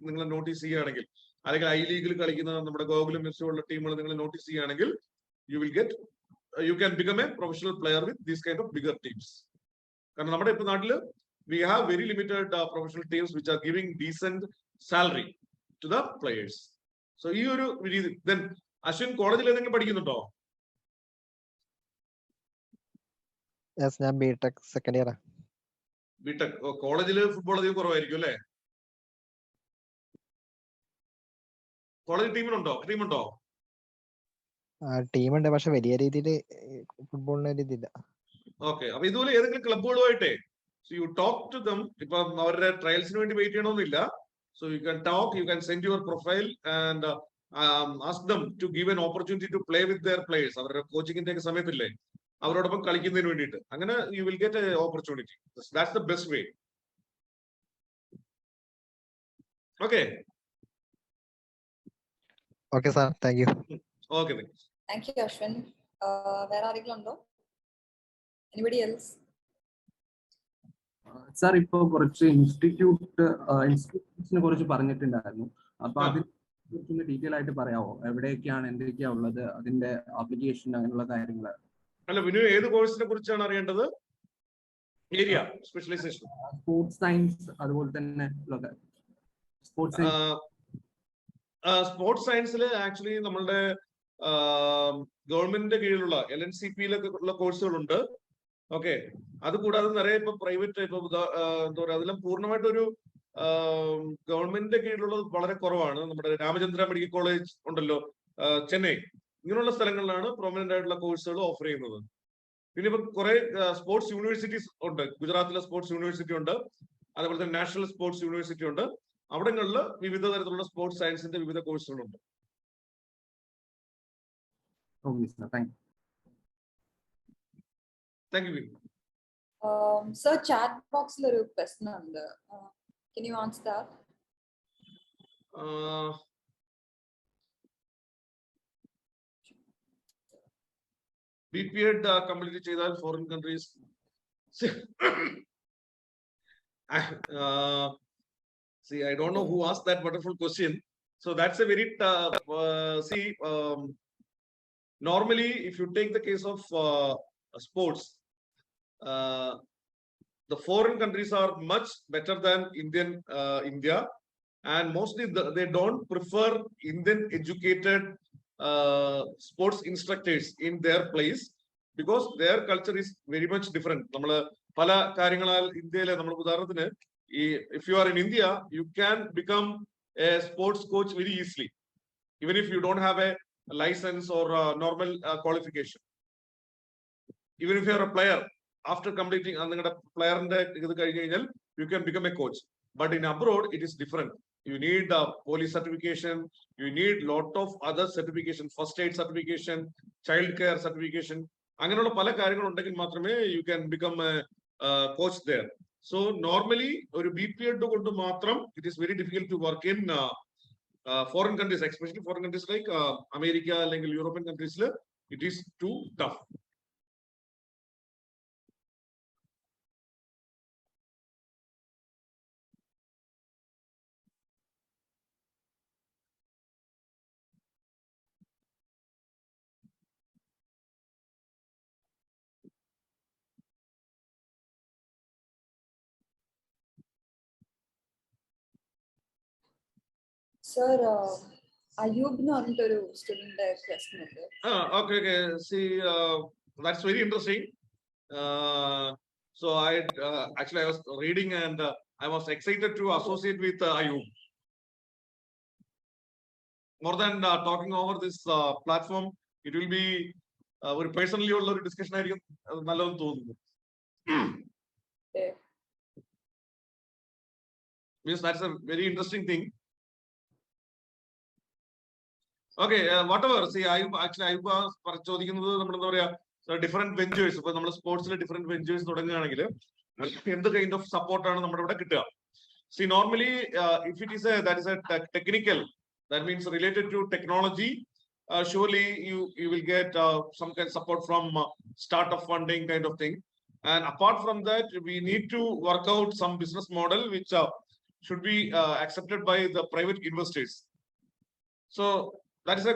നിങ്ങൾ നോട്ടീസ് ചെയ്യുകയാണെങ്കിൽ, അല്ലെങ്കിൽ ഐ ലീഗിൽ കളിക്കുന്ന നമ്മുടെ ഗോകുലം എഫ് സി ഉള്ള ടീമുകൾ നിങ്ങൾ നോട്ടീസ് ചെയ്യുകയാണെങ്കിൽ, you can become a professional player with these kind of bigger teams. കാരണം നമ്മുടെ ഇപ്പൊ നാട്ടില് we have very limited professional teams which are giving decent salary to the players. So ഈ ഒരു രീതി. Then അശ്വിൻ കോളേജിൽ ഏതെങ്കിലും പഠിക്കുന്നുണ്ടോ? Yes, ഞാൻ ബിടെക് സെക്കൻഡ് ഇയർ. ബിടെക്. കോളേജിൽ ഫുട്ബോൾ അധികം കുറവായിരിക്കും അല്ലേ? കോളേജ് ടീമുണ്ടോ? ടീമുണ്ട്, പക്ഷെ വലിയ രീതിയിൽ ഫുട്ബോളിന് ഒരു ഇതില്ല. ഓക്കെ. അപ്പൊ ഇതുപോലെ ഏതെങ്കിലും ക്ലബ്ബുകളുമായിട്ടേ യു ടോക്ക് ടു ദം. ഇപ്പൊ അവരുടെ ട്രയൽസിന് വേണ്ടി വെയിറ്റ് ചെയ്യണമെന്നില്ല. So you can talk, you can send your profile and ask them to give an opportunity to play with their players. അവരുടെ കോച്ചിങ്ങിന്റെ ഒക്കെ സമയത്തില്ലേ അവരോടൊപ്പം കളിക്കുന്നതിന് വേണ്ടിയിട്ട്. അങ്ങനെ you will get a opportunity. That's the best way. Okay. Okay sir, thank you. Okay, thank you Ashwin. വേറെ ആരെങ്കിലും ഉണ്ടോ? Anybody else? സാർ, ഇപ്പോ കുറച്ച് ഇൻസ്റ്റിറ്റ്യൂട്ട്സിനെ കുറിച്ച് പറഞ്ഞിട്ടുണ്ടായിരുന്നു. അപ്പൊ അതിൽ കുറിച്ചൊന്ന് ഡീറ്റെയിൽ ആയിട്ട് പറയാമോ? എവിടെയൊക്കെയാണ്, എന്തൊക്കെയാ ഉള്ളത്, അതിന്റെ ആപ്ലിക്കേഷൻ, അങ്ങനെയുള്ള കാര്യങ്ങൾ? അല്ല, വിനു ഏത് കോഴ്സിനെ കുറിച്ചാണ് അറിയേണ്ടത്? ഏരിയ സ്പെഷ്യലൈസേഷൻ, സ്പോർട്സ് സയൻസ്, അതുപോലെ തന്നെ സ്പോർട്സ് സ്പോർട്സ് സയൻസിൽ ആക്ച്വലി നമ്മളുടെ ഗവൺമെന്റിന്റെ കീഴിലുള്ള LNCP-യിലൊക്കെ ഉള്ള കോഴ്സുകളുണ്ട്. ഓക്കെ, അത് കൂടാതെ നിറയെ ഇപ്പൊ പ്രൈവറ്റ്, ഇപ്പൊ എന്താ പറയുക, അതെല്ലാം പൂർണ്ണമായിട്ടൊരു ഗവൺമെന്റിന്റെ കീഴിലുള്ളത് വളരെ കുറവാണ്. നമ്മുടെ രാമചന്ദ്ര മെഡിക്കൽ കോളേജ് ഉണ്ടല്ലോ, ചെന്നൈ, ഇങ്ങനെയുള്ള സ്ഥലങ്ങളിലാണ് പ്രൊമനന്റ് ആയിട്ടുള്ള കോഴ്സുകൾ ഓഫർ ചെയ്യുന്നത്. പിന്നെ ഇപ്പൊ കുറെ സ്പോർട്സ് യൂണിവേഴ്സിറ്റീസ് ഉണ്ട്. ഗുജറാത്തിലെ സ്പോർട്സ് യൂണിവേഴ്സിറ്റി ഉണ്ട്, അതേപോലെ തന്നെ നാഷണൽ സ്പോർട്സ് യൂണിവേഴ്സിറ്റി ഉണ്ട്. അവിടങ്ങളിൽ വിവിധ തരത്തിലുള്ള സ്പോർട്സ് സയൻസിന്റെ വിവിധ കോഴ്സുകളുണ്ട്. Thank you. Sir, chat box lo oru question undu. Can you answer that? BPEd complete ചെയ്താൽ foreign countries. See, I don't know who asked that wonderful question. So that's a very normally, if you take the case of sports, the foreign countries are much better than India, and mostly they don't prefer Indian educated sports instructors in their place because their culture is very much different. നമ്മള് പല കാര്യങ്ങളാൽ ഇന്ത്യയിലെ നമ്മൾ ഉദാഹരണത്തിന് if you are in India, you can become a sports coach very easily, even if you don't have a license or a normal qualification. Even if you are a player, after completing നിങ്ങളുടെ പ്ലെയറിന്റെ ഇത് കഴിഞ്ഞ് കഴിഞ്ഞാൽ you can become a coach. But in abroad, it is different. You need police certification, you need lot of other certification, first aid certification, child care certification. അങ്ങനെയുള്ള പല കാര്യങ്ങൾ ഉണ്ടെങ്കിൽ മാത്രമേ you can become a coach there. So normally ഒരു BPEd കൊണ്ട് മാത്രം it is very difficult to work in foreign countries, especially foreign countries like America അല്ലെങ്കിൽ European countries. It is too tough. Sir, Ayub no antoru student question undu. Okay. See, that's very interesting. So actually I was reading and I was excited to associate with Ayub. More than talking over this platform, it will be very personally ulla discussion ആയിരിക്കും നല്ലതെന്ന് തോന്നുന്നു. Because that's a very interesting thing. Okay, whatever. See, Ayub ചോദിക്കുന്നത് നമ്മൾ എന്താ പറയാ, different ventures. ഇപ്പൊ നമ്മൾ സ്പോർട്സിൽ ഡിഫറെന്റ് വെഞ്ചേഴ്സ് തുടങ്ങുകയാണെങ്കിൽ എന്ത് കൈൻഡ് ഓഫ് സപ്പോർട്ടാണ് നമ്മുടെ ഇവിടെ കിട്ടുക? See, normally, if it is that is a technical, that means related to technology, surely you will get some kind of support from startup funding kind of thing. And apart from that, we need to work out some business model which should be accepted by the private investors. So that is a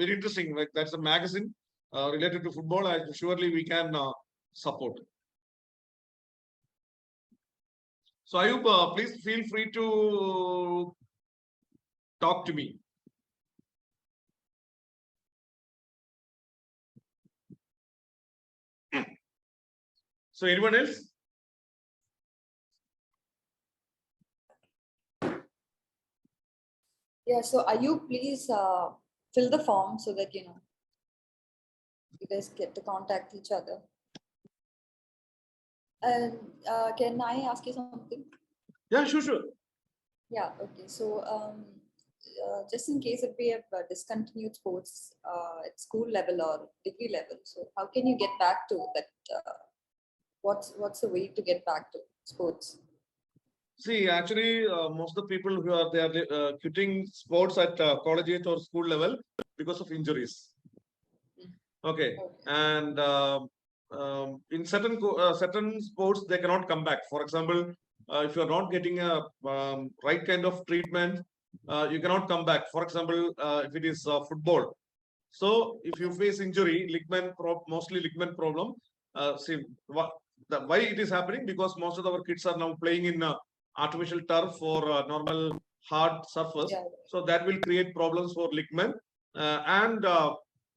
very interesting. Like that's a magazine related to football. Surely we can support. So Ayub, please feel free to talk to me. So anyone else? Yeah, so Ayub, please fill the form so that you guys get to contact each other. And can I ask you something? Yeah, sure. Yeah, okay. So just in case if we have discontinued sports at school level or degree level, so how can you get back to that? What's the way to get back to sports? See, actually, most of the people who are there quitting sports at collegiate or school level because of injuries. Okay, and in certain sports they cannot come back. For example, if you are not getting a right kind of treatment, you cannot come back. For example, if it is football, so if you face injury, mostly ligament problem, see why it is happening, because most of our kids are now playing in artificial turf or normal hard surface. Yeah. So that will create problems for ligament, and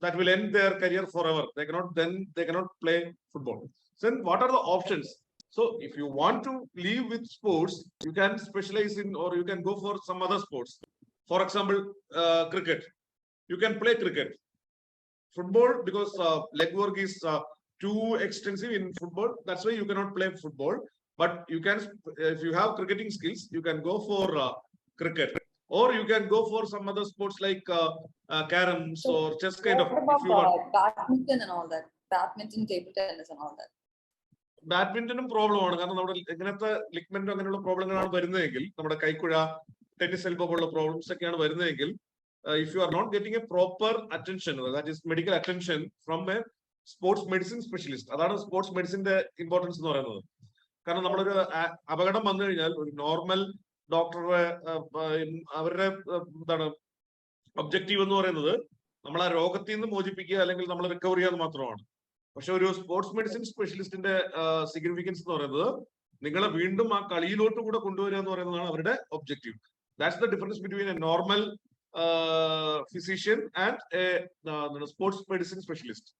that will end their career forever. They cannot play football. So what are the options? So if you want to leave with sports, you can specialize in, or you can go for some other sports. For example, cricket. You can play cricket. Football, because leg work is too extensive in football. That's why you cannot play football. But you can, if you have cricketing skills, you can go for cricket, or you can go for some other sports like caroms or chess kind of. What about If you want badminton and all that? Badminton, table tennis, and all that. ബാഡ്മിന്റനും problem ആണ്. കാരണം നമ്മുടെ ഇങ്ങനത്തെ ലിഗ്മെന്റോ അങ്ങനെയുള്ള പ്രോബ്ലങ്ങളാണ് വരുന്നതെങ്കിൽ, നമ്മുടെ കൈക്കുഴ, ടെന്നീസ് എൽബോ പോലുള്ള പ്രോബ്ലംസ് ഒക്കെയാണ് വരുന്നതെങ്കിൽ, if you are not getting a proper attention, that is medical attention from a sports medicine specialist, അതാണ് സ്പോർട്സ് മെഡിസിന്റെ ഇമ്പോർട്ടൻസ് എന്ന് പറയുന്നത്. കാരണം നമ്മളൊരു അപകടം വന്നു കഴിഞ്ഞാൽ ഒരു നോർമൽ ഡോക്ടറുടെ അവരുടെ എന്താണ് ഒബ്ജക്റ്റീവ് എന്ന് പറയുന്നത് നമ്മൾ ആ രോഗത്തിൽ നിന്ന് മോചിപ്പിക്കുക അല്ലെങ്കിൽ നമ്മൾ റിക്കവർ ചെയ്യാന്ന് മാത്രമാണ്. പക്ഷെ ഒരു സ്പോർട്സ് മെഡിസിൻ സ്പെഷ്യലിസ്റ്റിന്റെ സിഗ്നിഫിക്കൻസ് എന്ന് പറയുന്നത് നിങ്ങളെ വീണ്ടും ആ കളിയിലോട്ട് കൂടെ കൊണ്ടുവരിക എന്ന് പറയുന്നതാണ് അവരുടെ objective. That's the difference between a normal physician and a sports medicine specialist.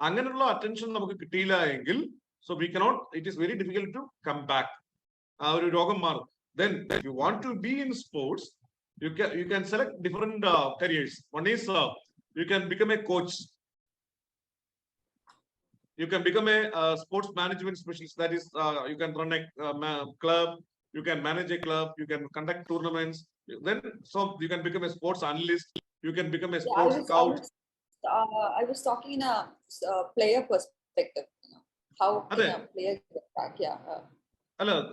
അങ്ങനെയുള്ള അറ്റൻഷൻ നമുക്ക് കിട്ടിയില്ല എങ്കിൽ, so we cannot, it is very difficult to come back. ആ ഒരു രോഗം മാറും. Then if you want to be in sports, you can select different careers. One is you can become a coach. You can become a sports management specialist. That is, you can run a club, you can manage a club, you can conduct tournaments. Then, so you can become a sports analyst. You can become a sports scout. I was talking in a player perspective. You know, how can a player get back? Yeah.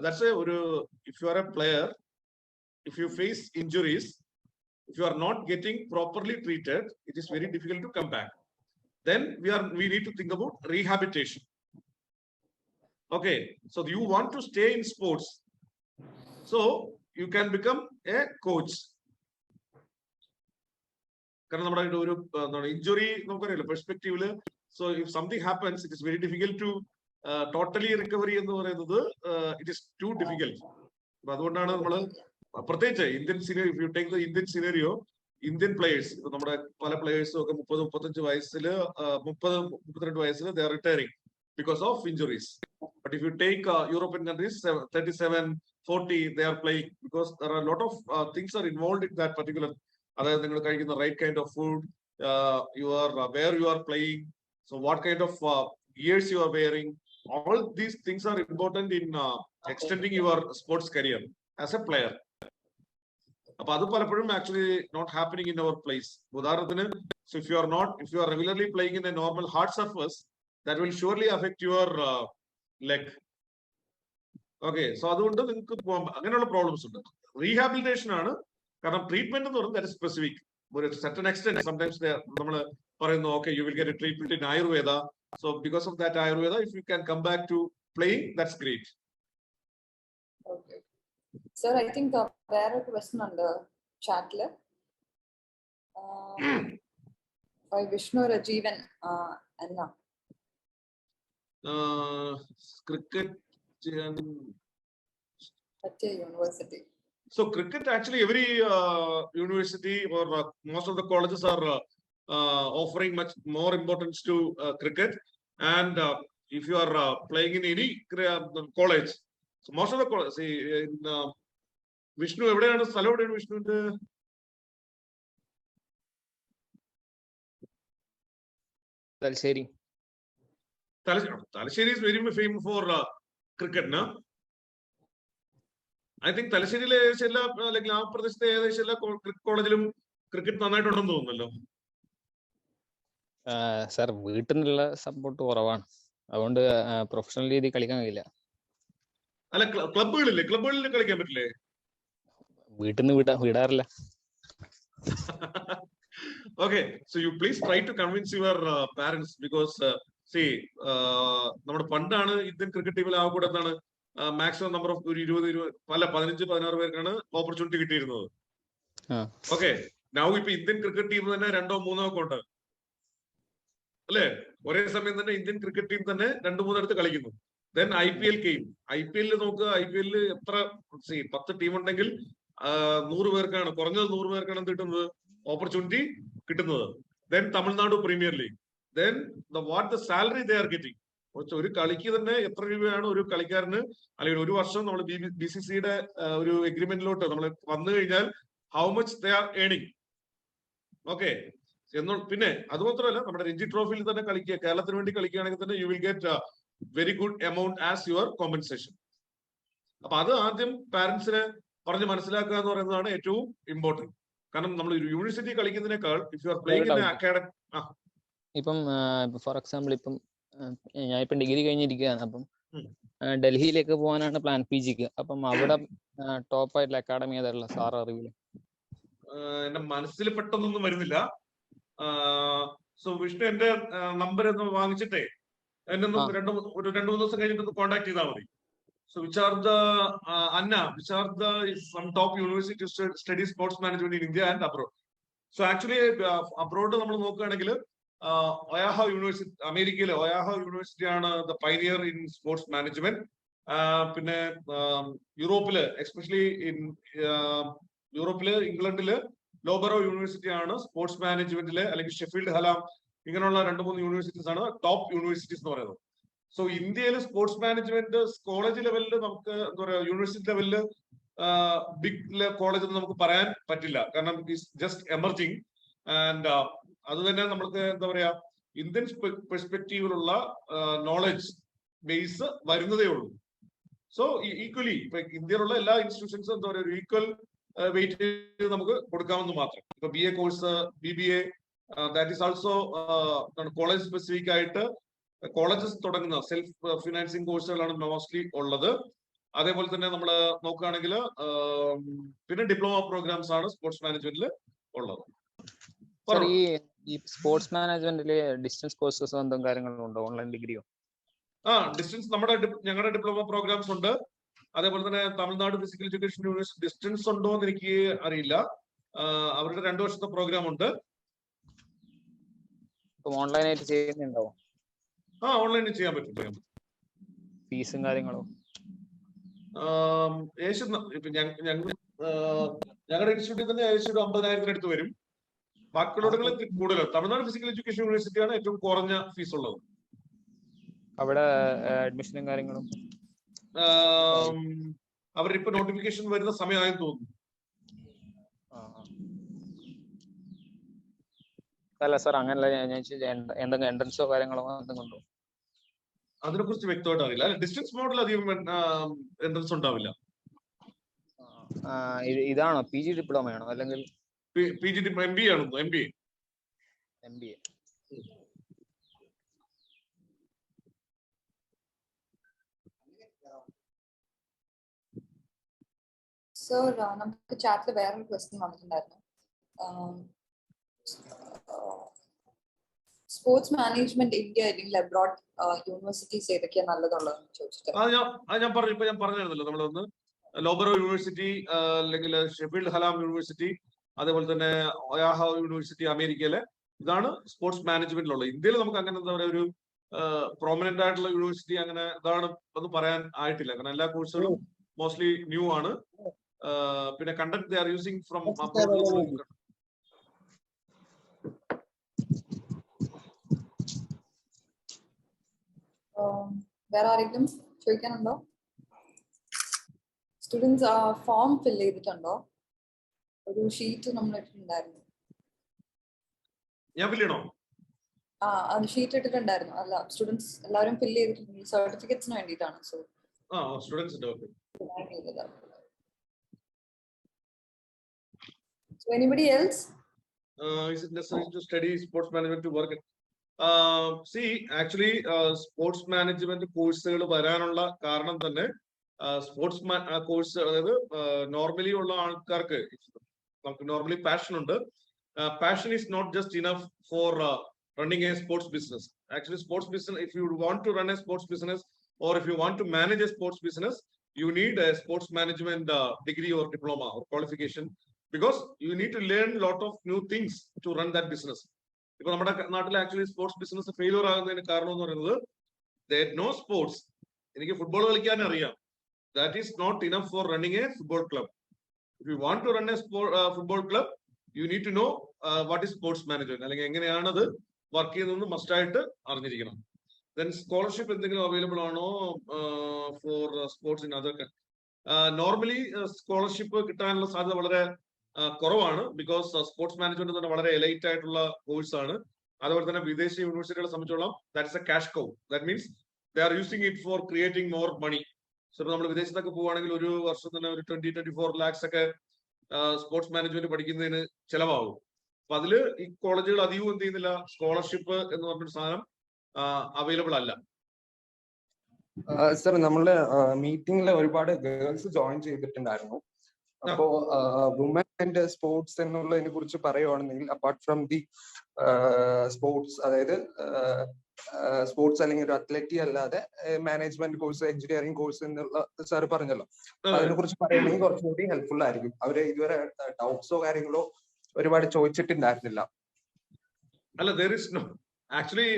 That's a, if you are a player, if you face injuries, if you are not getting properly treated, it is very difficult to come back. Then we need to think about rehabilitation. Okay, so you want to stay in sports, so you can become a coach. കാരണം നമ്മുടെ ഒരു injury നമുക്കറിയാലോ പെർസ്പെക്റ്റീവില്. So if something happens, it is very difficult to totally recovery എന്ന് പറയുന്നത്, it is to difficult. അപ്പൊ അതുകൊണ്ടാണ് നമ്മള് പ്രത്യേകിച്ച് Indian scenario, if you take the Indian scenario, Indian players, ഇപ്പൊ നമ്മുടെ പല പ്ലേയേഴ്സും ഒക്കെ 30-35 വയസ്സില് 30-32 വയസ്സില് they are retiring because of injuries. But if you take European countries, 37-40 they are playing, because there are a lot of things are involved in that particular. അതായത് നിങ്ങൾ കഴിക്കുന്ന right kind of food, where you are playing, so what kind of gears you are wearing, all these things are important in extending your sports career as a player. അപ്പൊ അത് പലപ്പോഴും actually not happening in our place. ഉദാഹരണത്തിന്, so if you are regularly playing in a normal hard surface, that will surely affect your leg. Okay, so അതുകൊണ്ട് നിങ്ങൾക്ക് അങ്ങനെയുള്ള problems ഉണ്ട്. Rehabilitation ആണ്. കാരണം ട്രീറ്റ്മെന്റ് എന്ന് പറയുന്നത് ദാറ്റ് സ്പെസിഫിക്. ഒരു certain extent, sometimes നമ്മൾ പറയുന്നു, okay, you will get a treatment in Ayurveda. So because of that Ayurveda, if you can come back to playing, that's great. Okay. Sir, I think there is a question on the chat. By Vishnu Rajivan Anna. Cricket at a university. So cricket, actually every university or most of the colleges are offering much more importance to cricket. And if you are playing in any college, so most of the college, see, in Vishnu, എവിടെയാണ് സ്ഥലം, എവിടെയാണ് വിഷ്ണുവിന്റെ? Thalassery. Talasheri is very famous for cricket, no? I think തലശ്ശേരിയിലെ ഏകദേശം എല്ലാ, അല്ലെങ്കിൽ ആ പ്രദേശത്തെ ഏകദേശം എല്ലാ കോളേജിലും ക്രിക്കറ്റ് നന്നായിട്ടുണ്ടെന്ന് തോന്നുന്നല്ലോ. സാർ, വീട്ടിൽ നിന്നുള്ള സപ്പോർട്ട് കുറവാണ്, അതുകൊണ്ട് പ്രൊഫഷണൽ രീതി കളിക്കാൻ കഴിയില്ല. അല്ല, ക്ലബുകളിൽ കളിക്കാൻ പറ്റില്ലേ? വീട്ടിൽ നിന്ന് വിടാറില്ല. Okay, so you please try to convince your parents, because see, നമ്മുടെ പണ്ടാണ് ഇന്ത്യൻ ക്രിക്കറ്റ് ടീമിൽ ആ കൂടെ എന്താണ് മാക്സിമം നമ്പർ ഓഫ് 20 പല 15-16 പേർക്കാണ് ഓപ്പർച്യൂണിറ്റി കിട്ടിയിരുന്നത്. Okay. Now ഇപ്പൊ ഇന്ത്യൻ ക്രിക്കറ്റ് ടീം തന്നെ 2-3 ഒക്കെ ഉണ്ട് അല്ലേ? ഒരേ സമയം തന്നെ ഇന്ത്യൻ ക്രിക്കറ്റ് ടീം തന്നെ 2-3 കളിക്കുന്നു. Then IPL game. IPL നോക്കുക, IPL എത്ര 10 ടീം ഉണ്ടെങ്കിൽ 100 പേർക്കാണ്, കുറഞ്ഞത് 100 പേർക്കാണ് എന്ത് കിട്ടുന്നത്, ഓപ്പർച്യൂണിറ്റി കിട്ടുന്നത്. Then Tamil Nadu premier league. Then what the salary they are getting. ഒരു കളിക്ക് തന്നെ എത്ര രൂപയാണ് ഒരു കളിക്കാരന്, അല്ലെങ്കിൽ ഒരു വർഷം നമ്മൾ BCCയുടെ ഒരു എഗ്രിമെന്റിലോട്ട് നമ്മൾ വന്നു കഴിഞ്ഞാൽ how much they are earning. Okay. പിന്നെ അതുമാത്രമല്ല, നമ്മുടെ രഞ്ജി ട്രോഫിയിൽ തന്നെ കളിക്കുക, കേരളത്തിന് വേണ്ടി കളിക്കുകയാണെങ്കിൽ തന്നെ U will get very good amount as your compensation. അപ്പൊ അത് ആദ്യം പാരന്റ്സിനെ പറഞ്ഞ് മനസ്സിലാക്കുക എന്ന് പറയുന്നതാണ് ഏറ്റവും ഇമ്പോർട്ടന്റ്. കാരണം നമ്മൾ ഒരു യൂണിവേഴ്സിറ്റി കളിക്കുന്നതിനേക്കാൾ if you are playing in academy. ഇപ്പം ഫോർ എക്സാമ്പിൾ ഇപ്പം ഞാൻ ഇപ്പം ഡിഗ്രി കഴിഞ്ഞിരിക്കുകയാണ്. അപ്പം ഡൽഹിയിലേക്ക് പോകാനാണ് പ്ലാൻ PGക്ക്. അപ്പം അവിടെ ടോപ്പ് ആയിട്ടുള്ള അക്കാഡമി ഏതായുള്ള സാർ അറിവില്? എന്റെ മനസ്സിൽ പെട്ടെന്നൊന്നും വരുന്നില്ല. സോ വിഷ്ണു എന്റെ നമ്പർ ഒന്ന് വാങ്ങിച്ചിട്ടേ എന്നെ ഒരു 2-3 ദിവസം കഴിഞ്ഞിട്ട് കോൺടാക്ട് ചെയ്താൽ മതി. So which are the Anna, which are the some top universities to study sports management in India and abroad. So actually abroad നമ്മൾ നോക്കുകയാണെങ്കിൽ ഒയാഹ യൂണിവേഴ്സിറ്റി, അമേരിക്കയിലെ ഒയാഹ യൂണിവേഴ്സിറ്റി ആണ് the pioneer in sports management. പിന്നെ യൂറോപ്പില്, എസ്പെഷ്യലി ഇൻ യൂറോപ്പില് ഇംഗ്ലണ്ടില് ലോബറോ യൂണിവേഴ്സിറ്റി ആണ് sports മാനേജ്മെന്റില്, അല്ലെങ്കിൽ Sheffield ഹലാം, ഇങ്ങനെയുള്ള 2-3 universities ആണ് top universities എന്ന് പറയുന്നത്. സോ ഇന്ത്യയിൽ സ്പോർട്സ് മാനേജ്മെന്റ് കോളേജ് ലെവലിൽ നമുക്ക് എന്താ പറയുക, യൂണിവേഴ്സിറ്റി ലെവലില് ബിഗ് കോളേജ് എന്ന് നമുക്ക് പറയാൻ പറ്റില്ല. കാരണം ഇറ്റ്സ് ജസ്റ്റ് എമർജിങ്. ആൻഡ് അത് തന്നെ നമ്മൾക്ക് എന്താ പറയാ, ഇന്ത്യൻ പെർസ്പെക്റ്റീവിലുള്ള നോളജ് ബേസ് വരുന്നതേ ഉള്ളൂ. സോ ഈക്വലി ഇപ്പൊ ഇന്ത്യയിലുള്ള എല്ലാ ഇൻസ്റ്റിറ്റ്യൂഷൻസും എന്താ പറയുക, ഒരു ഈക്വൽ വെയിറ്റ് നമുക്ക് കൊടുക്കാമെന്ന് മാത്രം. ഇപ്പൊ BA course, BBA, that is also college specific ആയിട്ട് കോളേജസ് തുടങ്ങുന്ന സെൽഫ് ഫിനാൻസിങ് കോഴ്സുകളാണ് മോസ്റ്റ്ലി ഉള്ളത്. അതേപോലെ തന്നെ നമ്മൾ നോക്കുകയാണെങ്കിൽ പിന്നെ ഡിപ്ലോമ പ്രോഗ്രാംസ് ആണ് സ്പോർട്സ് മാനേജ്മെന്റിൽ ഉള്ളത്. ഈ സ്പോർട്സ് മാനേജ്മെന്റില് ഡിസ്റ്റൻസ് കോഴ്സസ് എന്തും കാര്യങ്ങളും ഉണ്ടോ, ഓൺലൈൻ ഡിഗ്രിയോ? ഡിസ്റ്റൻസ് ഞങ്ങളുടെ ഡിപ്ലോമ പ്രോഗ്രാംസ് ഉണ്ട്. അതേപോലെ തന്നെ Tamil Nadu physical education university distance ഉണ്ടോ എന്ന് എനിക്ക് അറിയില്ല. അവരുടെ 2 വർഷത്തെ പ്രോഗ്രാം ഉണ്ട്. ഓൺലൈനായിട്ട് ചെയ്യുന്നുണ്ടോ? ഓൺലൈനിൽ ചെയ്യാൻ പറ്റും. ഫീസും കാര്യങ്ങളോ? ഇപ്പൊ ഞങ്ങളുടെ ഇൻസ്റ്റിറ്റ്യൂട്ടിൽ തന്നെ ഏകദേശം 50,000 അടുത്ത് വരും. ബാക്കിയുള്ളവர்கள் കൂടുതൽ. തമിഴ്നാട് ഫിസിക്കൽ എഡ്യൂക്കേഷൻ യൂണിവേഴ്സിറ്റിയാണ് ഏറ്റവും കുറഞ്ഞ ഫീസ് ഉള്ളത്. അവിടെ അഡ്മിഷനും കാര്യങ്ങളും അവരിപ്പോ നോട്ടിഫിക്കേഷൻ വരുന്ന സമയമായെന്ന് തോന്നുന്നു. അല്ല സാർ, അങ്ങനല്ല ഞാൻ എന്തെങ്കിലും എൻട്രൻസോ കാര്യങ്ങളോ എന്തെങ്കിലും ഉണ്ടോ? അതിനെ കുറിച്ച് വ്യക്തമായിട്ട് അറിയില്ല. ഡിസ്റ്റൻസ് മോഡിൽ അധികം എൻട്രൻസ് ഉണ്ടാവില്ല. ഇതാണോ PG ഡിപ്ലോമയാണോ അല്ലെങ്കിൽ PG MBA ആണോ? MBA. സോ നമുക്ക് ചാറ്റിൽ വേറൊരു ക്വസ്റ്റ്യൻ വന്നിട്ടുണ്ടായിരുന്നു. സ്പോർട്സ് മാനേജ്മെന്റ് ഇന്ത്യ അല്ലെങ്കിൽ അബ്രോഡ് യൂണിവേഴ്സിറ്റീസ് ഏതൊക്കെയാണ് നല്ലതുള്ളതെന്ന് ചോദിച്ചിട്ട് ഞാൻ പറഞ്ഞിരുന്നല്ലോ, നമ്മളൊന്ന് ലോബറോ യൂണിവേഴ്സിറ്റി, അല്ലെങ്കിൽ ഷെഫീൽഡ് ഹലാം യൂണിവേഴ്സിറ്റി, അതേപോലെ തന്നെ ഒയാഹ യൂണിവേഴ്സിറ്റി അമേരിക്കയിലെ, ഇതാണ് സ്പോർട്സ് മാനേജ്മെന്റിലുള്ളത്. ഇന്ത്യയിൽ നമുക്ക് അങ്ങനെ എന്താ പറയുക, ഒരു പ്രോമിനന്റ് ആയിട്ടുള്ള യൂണിവേഴ്സിറ്റി അങ്ങനെ ഇതാണ് എന്ന് പറയാൻ ആയിട്ടില്ല. കാരണം എല്ലാ കോഴ്സുകളും മോസ്റ്റ്ലി ന്യൂ ആണ്. പിന്നെ content they are using from abroad. വേറെ ആരെങ്കിലും ചോദിക്കാനുണ്ടോ? സ്റ്റുഡൻസ് ഫോം ഫിൽ ചെയ്തിട്ടുണ്ടോ? ഒരു ഷീറ്റ് നമ്മൾ ഇട്ടിട്ടുണ്ടായിരുന്നു. ഞാൻ ഫിൽ ചെയ്യണോ? അത് ഷീറ്റ് ഇട്ടിട്ടുണ്ടായിരുന്നു. അല്ല, സ്റ്റുഡൻസ് എല്ലാവരും ഫിൽ ചെയ്തിട്ടുണ്ട്. സർട്ടിഫിക്കറ്റ്സിന് വേണ്ടിയിട്ടാണ്. So students. So anybody else? Is it necessary to study sports management to work? See, actually, sports management കോഴ്സുകൾ വരാനുള്ള കാരണം തന്നെ സ്പോർട്സ് കോഴ്സ്, അതായത് നോർമലി ഉള്ള ആൾക്കാർക്ക് നമുക്ക് നോർമലി പാഷൻ ഉണ്ട്. Passion is not just enough for running a sports business. Actually, sports business, if you want to run a sports business or if you want to manage a sports business, you need a sports management degree or diploma or qualification. because you need to learn a lot of new things to run that business. ഇപ്പൊ നമ്മുടെ നാട്ടിൽ actually sports business failure ആകുന്നതിന് കാരണം എന്ന് പറയുന്നത് there no sports. എനിക്ക് football കളിക്കാൻ അറിയാം. That is not enough for running a football club. If you want to run a football club, you need to know what is sports management. അല്ലെങ്കിൽ എങ്ങനെയാണ് അത് വർക്ക് ചെയ്യുന്നതെന്ന് മസ്റ്റ് ആയിട്ട് അറിഞ്ഞിരിക്കണം. Then scholarship എന്തെങ്കിലും അവൈലബിൾ ആണോ four sports in other? Normally scholarship കിട്ടാനുള്ള സാധ്യത വളരെ കുറവാണ്. ബിക്കോസ് സ്പോർട്സ് മാനേജ്മെന്റ് തന്നെ വളരെ എലൈറ്റ് ആയിട്ടുള്ള കോഴ്സ് ആണ്. അതുപോലെ തന്നെ വിദേശ യൂണിവേഴ്സിറ്റികളെ സംബന്ധിച്ചോളം that's a cash cow. That means they are using it for creating more money. So നമ്മൾ വിദേശത്തൊക്കെ പോവുകയാണെങ്കിൽ ഒരു വർഷം തന്നെ ഒരു 20-24 lakhs ഒക്കെ സ്പോർട്സ് മാനേജ്മെന്റ് പഠിക്കുന്നതിന് ചെലവാകും. അപ്പൊ അതില് ഈ കോളേജുകൾ അധികവും എന്ത് ചെയ്യുന്നില്ല, സ്കോളർഷിപ്പ് എന്ന് പറഞ്ഞൊരു സാധനം അവൈലബിൾ അല്ല. സർ, നമ്മള് മീറ്റിംഗിൽ ഒരുപാട് ഗേൾസ് ജോയിൻ ചെയ്തിട്ടുണ്ടായിരുന്നു. അപ്പോ വുമൻ ആൻഡ് സ്പോർട്സ് എന്നുള്ളതിനെ കുറിച്ച് പറയുവാണെങ്കിൽ അപ്പാർട്ട് ഫ്രം ദി സ്പോർട്സ്, അതായത് സ്പോർട്സ് അല്ലെങ്കിൽ ഒരു അത്ലറ്റി അല്ലാതെ മാനേജ്മെന്റ് കോഴ്സ്, എഞ്ചിനീയറിംഗ് കോഴ്സ് എന്നുള്ള സാർ പറഞ്ഞല്ലോ, അതിനെ കുറിച്ച് പറയുകയാണെങ്കിൽ കുറച്ചുകൂടി ഹെൽപ്ഫുൾ ആയിരിക്കും. അവര് ഇതുവരെ ഡൗട്ട്സോ കാര്യങ്ങളോ ഒരുപാട് ചോദിച്ചിട്ടുണ്ടായിരുന്നില്ല. അല്ല, there is no ആക്ച്വലി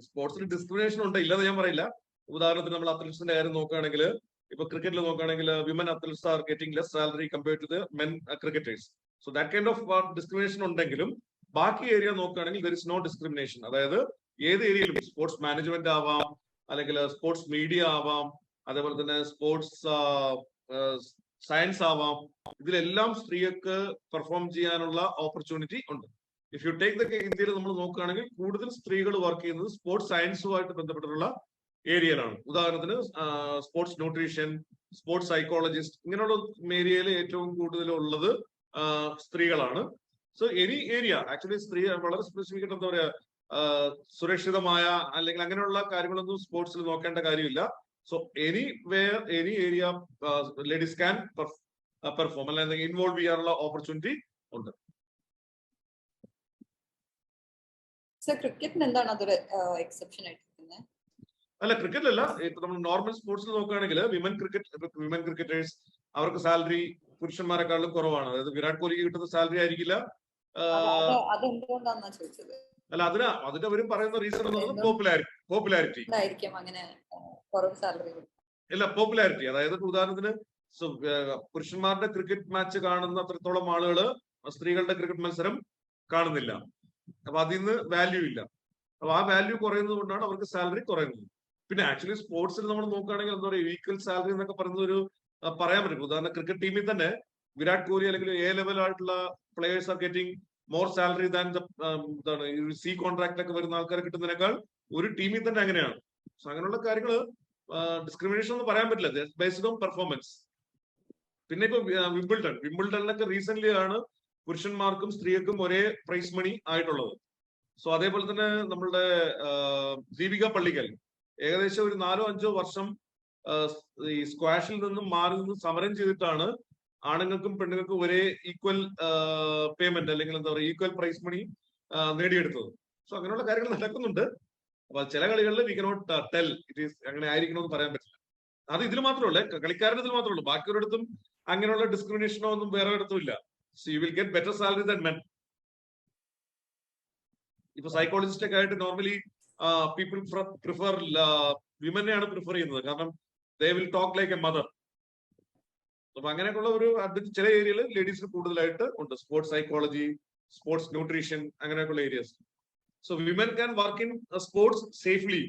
സ്പോർട്സിൽ ഡിസ്ക്രിമിനേഷൻ ഉണ്ട്, ഇല്ലെന്ന് ഞാൻ പറയില്ല. ഉദാഹരണത്തിന് നമ്മൾ അത്ലറ്റ്സിന്റെ കാര്യം നോക്കുകയാണെങ്കിൽ, ഇപ്പൊ ക്രിക്കറ്റിൽ നോക്കുകയാണെങ്കിൽ women athletes are getting less salary compared to the men cricketers. So that kind of discrimination ഉണ്ടെങ്കിലും ബാക്കി ഏരിയ നോക്കുകയാണെങ്കിൽ there is no discrimination. അതായത് ഏത് ഏരിയയിലും സ്പോർട്സ് മാനേജ്മെന്റ് ആവാം, അല്ലെങ്കിൽ സ്പോർട്സ് മീഡിയ ആവാം, അതേപോലെ തന്നെ സ്പോർട്സ് സയൻസ് ആവാം, ഇതിലെല്ലാം സ്ത്രീകൾക്ക് പെർഫോം ചെയ്യാനുള്ള ഓപ്പർച്യൂണിറ്റി ഉണ്ട്. ഇഫ് യു ടേക്ക് ദ ഇന്ത്യയിൽ നമ്മൾ നോക്കുകയാണെങ്കിൽ കൂടുതൽ സ്ത്രീകൾ വർക്ക് ചെയ്യുന്നത് സ്പോർട്സ് സയൻസുമായിട്ട് ബന്ധപ്പെട്ടിട്ടുള്ള ഏരിയയിലാണ്. ഉദാഹരണത്തിന് സ്പോർട്സ് ന്യൂട്രീഷൻ, സ്പോർട്സ് സൈക്കോളജിസ്റ്റ്, ഇങ്ങനെയുള്ള ഏരിയയിൽ ഏറ്റവും കൂടുതൽ ഉള്ളത് സ്ത്രീകളാണ്. സോ എനി ഏരിയ ആക്ച്വലി സ്ത്രീ വളരെ സ്പെസിഫിക് ആയിട്ട് എന്താ പറയാ, സുരക്ഷിതമായ അല്ലെങ്കിൽ അങ്ങനെയുള്ള കാര്യങ്ങളൊന്നും സ്പോർട്സിൽ നോക്കേണ്ട കാര്യമില്ല. So anywhere any area ladies can perform അല്ലെങ്കിൽ ഇൻവോൾവ് ചെയ്യാനുള്ള ഓപ്പർച്യൂണിറ്റി ഉണ്ട്. ക്രിക്കറ്റിന് എന്താണ് അതൊരു എക്സെപ്ഷൻ ആയിട്ട്? അല്ല, ക്രിക്കറ്റിലല്ല, ഇപ്പൊ നമ്മൾ നോർമൽ സ്പോർട്സിൽ നോക്കുകയാണെങ്കിൽ വിമൻ ക്രിക്കറ്റേഴ്സ് അവർക്ക് സാലറി പുരുഷന്മാരെക്കാളും കുറവാണ്. അതായത് വിരാട് കോഹ്ലിക്ക് കിട്ടുന്ന സാലറി ആയിരിക്കില്ല. അല്ല, അതിന് അവരും പറയുന്ന റീസൺ എന്ന് പറയുന്നത് പോപ്പുലാരിറ്റി. ഇല്ല, പോപ്പുലാരിറ്റി. അതായത് ഉദാഹരണത്തിന് പുരുഷന്മാരുടെ ക്രിക്കറ്റ് മാച്ച് കാണുന്ന അത്രത്തോളം ആളുകള് സ്ത്രീകളുടെ ക്രിക്കറ്റ് മത്സരം കാണുന്നില്ല. അപ്പൊ അതിന്ന് വാല്യൂ ഇല്ല. അപ്പൊ ആ വാല്യൂ കുറയുന്നത് കൊണ്ടാണ് അവർക്ക് സാലറി കുറയുന്നത്. പിന്നെ ആക്ച്വലി സ്പോർട്സിൽ നമ്മൾ നോക്കുകയാണെങ്കിൽ എന്താ പറയുക, ഈക്വൽ സാലറി എന്നൊക്കെ പറയുന്ന ഒരു പറയാൻ പറ്റും. ഉദാഹരണം ക്രിക്കറ്റ് ടീമിൽ തന്നെ വിരാട് കോഹ്ലി അല്ലെങ്കിൽ എ ലെവൽ ആയിട്ടുള്ള players are getting more salary than എന്താണ് സി കോൺട്രാക്റ്റിലൊക്കെ വരുന്ന ആൾക്കാരെ കിട്ടുന്നതിനേക്കാൾ ഒരു ടീമിൽ തന്നെ അങ്ങനെയാണ്. സോ അങ്ങനെയുള്ള കാര്യങ്ങൾ ഡിസ്ക്രിമിനേഷൻ എന്ന് പറയാൻ പറ്റില്ല, ബേസ്ഡ് ഓൺ പെർഫോമൻസ്. പിന്നെ ഇപ്പൊ വിംബിൾഡണിലൊക്കെ റീസെന്റ് ആണ് പുരുഷന്മാർക്കും സ്ത്രീകൾക്കും ഒരേ പ്രൈസ് മണി ആയിട്ടുള്ളത്. സോ അതേപോലെ തന്നെ നമ്മളുടെ ദീപിക പള്ളിക്കൽ ഏകദേശം ഒരു 4-5 വർഷം ഈ സ്ക്വാഷിൽ നിന്നും മാറി നിന്ന് സമരം ചെയ്തിട്ടാണ് ആണുങ്ങൾക്കും പെണ്ണുങ്ങൾക്കും ഒരേ ഈക്വൽ പേയ്മെന്റ് അല്ലെങ്കിൽ എന്താ പറയുക ഈക്വൽ പ്രൈസ് മണി നേടിയെടുത്തത്. സോ അങ്ങനെയുള്ള കാര്യങ്ങൾ നടക്കുന്നുണ്ട്. അപ്പൊ ചില കളികളിൽ we cannot tell it is അങ്ങനെ ആയിരിക്കണമെന്ന് പറയാൻ പറ്റില്ല. അത് ഇതിൽ മാത്രമല്ല, കളിക്കാരുടെ ഇതിൽ മാത്രമേ ഉള്ളൂ. ബാക്കിയൊരിടത്തും അങ്ങനെയുള്ള ഡിസ്ക്രിമിനേഷനോ ഒന്നും വേറെ ഇടത്തും ഇല്ല. So you will get better salary than men. ഇപ്പൊ സൈക്കോളജിസ്റ്റ് ഒക്കെ ആയിട്ട് നോർമലി പീപ്പിൾ പ്രിഫർ വിമനെയാണ് പ്രിഫർ ചെയ്യുന്നത്. കാരണം they will talk like a mother. അപ്പൊ അങ്ങനെയൊക്കെയുള്ള ഒരു ചില ഏരിയയിൽ ലേഡീസിന് കൂടുതലായിട്ട് ഉണ്ട്. സ്പോർട്സ് സൈക്കോളജി, സ്പോർട്സ് ന്യൂട്രീഷൻ, അങ്ങനെയൊക്കെയുള്ള areas. So women can work in sports safely.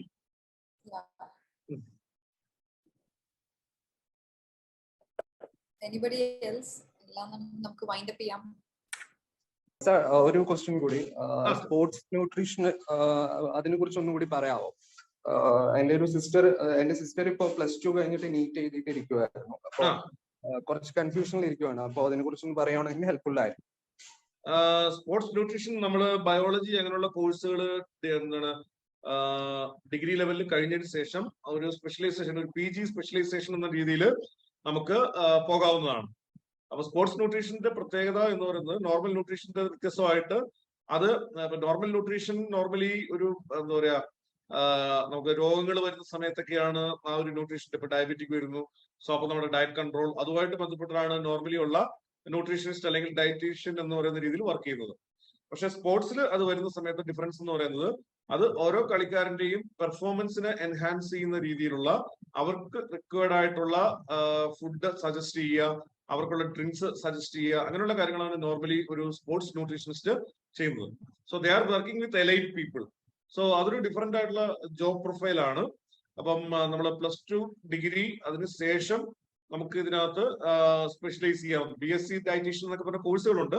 Anybody else? നമുക്ക് വൈൻഡ് അപ്പ് ചെയ്യാം. സർ, ഒരു ക്വസ്റ്റ്യൻ കൂടി, സ്പോർട്സ് ന്യൂട്രീഷൻ അതിനെ കുറിച്ച് ഒന്നും കൂടി പറയാമോ? എന്റെ സിസ്റ്റർ ഇപ്പൊ +2 കഴിഞ്ഞിട്ട് നീറ്റ് എഴുതിയിട്ട് ഇരിക്കുവായിരുന്നു. അപ്പൊ കുറച്ച് കൺഫ്യൂഷനിൽ ഇരിക്കുവാണ്. അപ്പൊ അതിനെ കുറിച്ചൊന്ന് പറയുകയാണെങ്കിൽ ഹെൽപ്ഫുൾ ആയിരുന്നു. സ്പോർട്സ് ന്യൂട്രീഷൻ നമ്മള് ബയോളജി അങ്ങനെയുള്ള കോഴ്സുകൾ എന്താണ് ഡിഗ്രി ലെവലിൽ കഴിഞ്ഞതിന് ശേഷം ഒരു സ്പെഷ്യലൈസേഷൻ, ഒരു PG സ്പെഷ്യലൈസേഷൻ എന്ന രീതിയിൽ നമുക്ക് പോകാവുന്നതാണ്. അപ്പൊ സ്പോർട്സ് ന്യൂട്രീഷന്റെ പ്രത്യേകത എന്ന് പറയുന്നത് നോർമൽ ന്യൂട്രീഷന്റെ വ്യത്യസ്തമായിട്ട് അത് നോർമൽ ന്യൂട്രീഷൻ നോർമലി ഒരു എന്താ പറയാ നമുക്ക് രോഗങ്ങൾ വരുന്ന സമയത്തൊക്കെയാണ് ആ ഒരു ന്യൂട്രീഷന്റെ, ഇപ്പൊ ഡയബറ്റിക് വരുന്നു. സോ അപ്പൊ നമ്മുടെ ഡയറ്റ് കൺട്രോൾ അതുമായിട്ട് ബന്ധപ്പെട്ടാണ് നോർമലി ഉള്ള ന്യൂട്രീഷനിസ്റ്റ് അല്ലെങ്കിൽ ഡയറ്റീഷ്യൻ എന്ന് പറയുന്ന രീതിയിൽ വർക്ക് ചെയ്യുന്നത്. പക്ഷെ സ്പോർട്സിൽ അത് വരുന്ന സമയത്ത് ഡിഫറൻസ് എന്ന് പറയുന്നത് അത് ഓരോ കളിക്കാരന്റെയും പെർഫോമൻസിനെ എൻഹാൻസ് ചെയ്യുന്ന രീതിയിലുള്ള അവർക്ക് റിക്വയർഡ് ആയിട്ടുള്ള ഫുഡ് സജസ്റ്റ് ചെയ്യുക, അവർക്കുള്ള ഡ്രിങ്ക്സ് സജസ്റ്റ് ചെയ്യുക, അങ്ങനെയുള്ള കാര്യങ്ങളാണ് നോർമലി ഒരു സ്പോർട്സ് ന്യൂട്രീഷനിസ്റ്റ് ചെയ്യുന്നത്. So they are working with elite people. So അതൊരു ഡിഫറെന്റ് ആയിട്ടുള്ള ജോബ് പ്രൊഫൈലാണ്. അപ്പം നമ്മൾ +2 ഡിഗ്രി അതിനുശേഷം നമുക്ക് ഇതിനകത്ത് സ്പെഷ്യലൈസ് ചെയ്യാം. BSc ഡയറ്റീഷ്യൻ എന്നൊക്കെ പറഞ്ഞ കോഴ്സുകളുണ്ട്.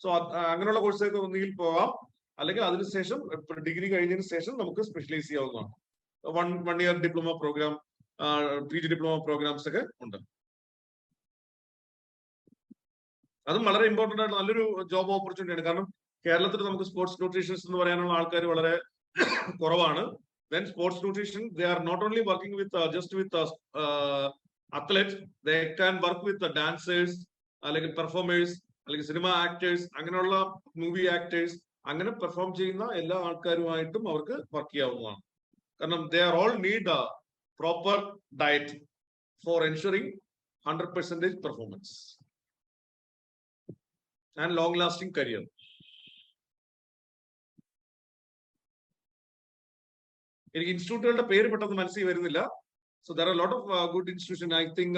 സോ അങ്ങനെയുള്ള കോഴ്സുകൾക്ക് ഒന്നുകിൽ പോകാം, അല്ലെങ്കിൽ അതിനുശേഷം ഡിഗ്രി കഴിഞ്ഞതിന് ശേഷം നമുക്ക് സ്പെഷ്യലൈസ് ചെയ്യാവുന്നതാണ്. One year diploma programme, PG diploma programmes ഒക്കെ ഉണ്ട്. അതും വളരെ ഇമ്പോർട്ടന്റ് ആയിട്ട് നല്ലൊരു ജോബ് ഓപ്പർച്യൂണിറ്റിയാണ്. കാരണം കേരളത്തിൽ നമുക്ക് സ്പോർട്സ് ന്യൂട്രീഷൻസ് എന്ന് പറയാനുള്ള ആൾക്കാർ വളരെ കുറവാണ്. Then sports nutrition, they are not only working with just with athletes, they can work with the dancers, അല്ലെങ്കിൽ performers, അല്ലെങ്കിൽ സിനിമ ആക്ടേഴ്സ്, അങ്ങനെയുള്ള മൂവി ആക്ടേഴ്സ്, അങ്ങനെ പെർഫോം ചെയ്യുന്ന എല്ലാ ആൾക്കാരുമായിട്ടും അവർക്ക് വർക്ക് ചെയ്യാവുന്നതാണ്. കാരണം they are all need a proper diet for ensuring 100% performance and long lasting career. എനിക്ക് ഇൻസ്റ്റിറ്റ്യൂട്ടുകളുടെ പേര് പെട്ടെന്ന് മനസ്സിൽ വരുന്നില്ല. So there are a lot of good institutions. I think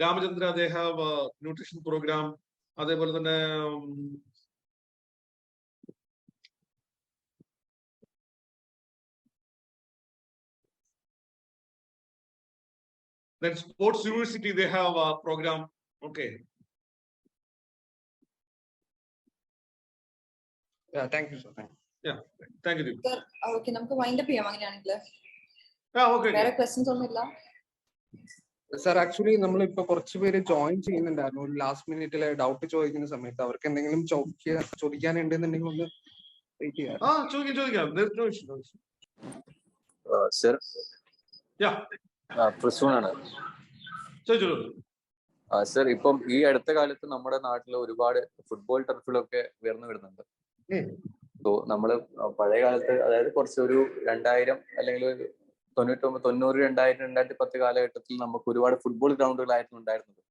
Ramachandra, they have a nutrition program. അതേപോലെ തന്നെ then Sports University, they have a program. Okay. Yeah, thank you, sir. Yeah, thank you. Sir, okay, നമുക്ക് wind up ചെയ്യാം അങ്ങനെയാണെങ്കിൽ. Okay. വേറെ questions ഒന്നും ഇല്ല. Sir actually നമ്മളിപ്പോ കുറച്ച് പേര് ജോയിൻ ചെയ്യുന്നുണ്ടായിരുന്നു. ഒരു ലാസ്റ്റ് മിനിറ്റിലെ ഡൗട്ട് ചോദിക്കുന്ന സമയത്ത് അവർക്ക് എന്തെങ്കിലും ചോദിക്കാനുണ്ടെന്നുണ്ടെങ്കിൽ ഒന്ന് വെയിറ്റ് ചെയ്യാം. ചോദിക്കാം. സർ, പ്രസൂണാണ്. സർ, ഇപ്പം ഈ അടുത്ത കാലത്ത് നമ്മുടെ നാട്ടിൽ ഒരുപാട് ഫുട്ബോൾ ടർഫുകളൊക്കെ ഉയർന്നു വരുന്നുണ്ട്. സോ നമ്മള് പഴയ കാലത്ത്, അതായത് കുറച്ചൊരു 2000 അല്ലെങ്കിൽ 99, 2000, 2010 കാലഘട്ടത്തിൽ നമുക്ക് ഒരുപാട് ഫുട്ബോൾ ഗ്രൗണ്ടുകളായിരുന്നു ഉണ്ടായിരുന്നത്.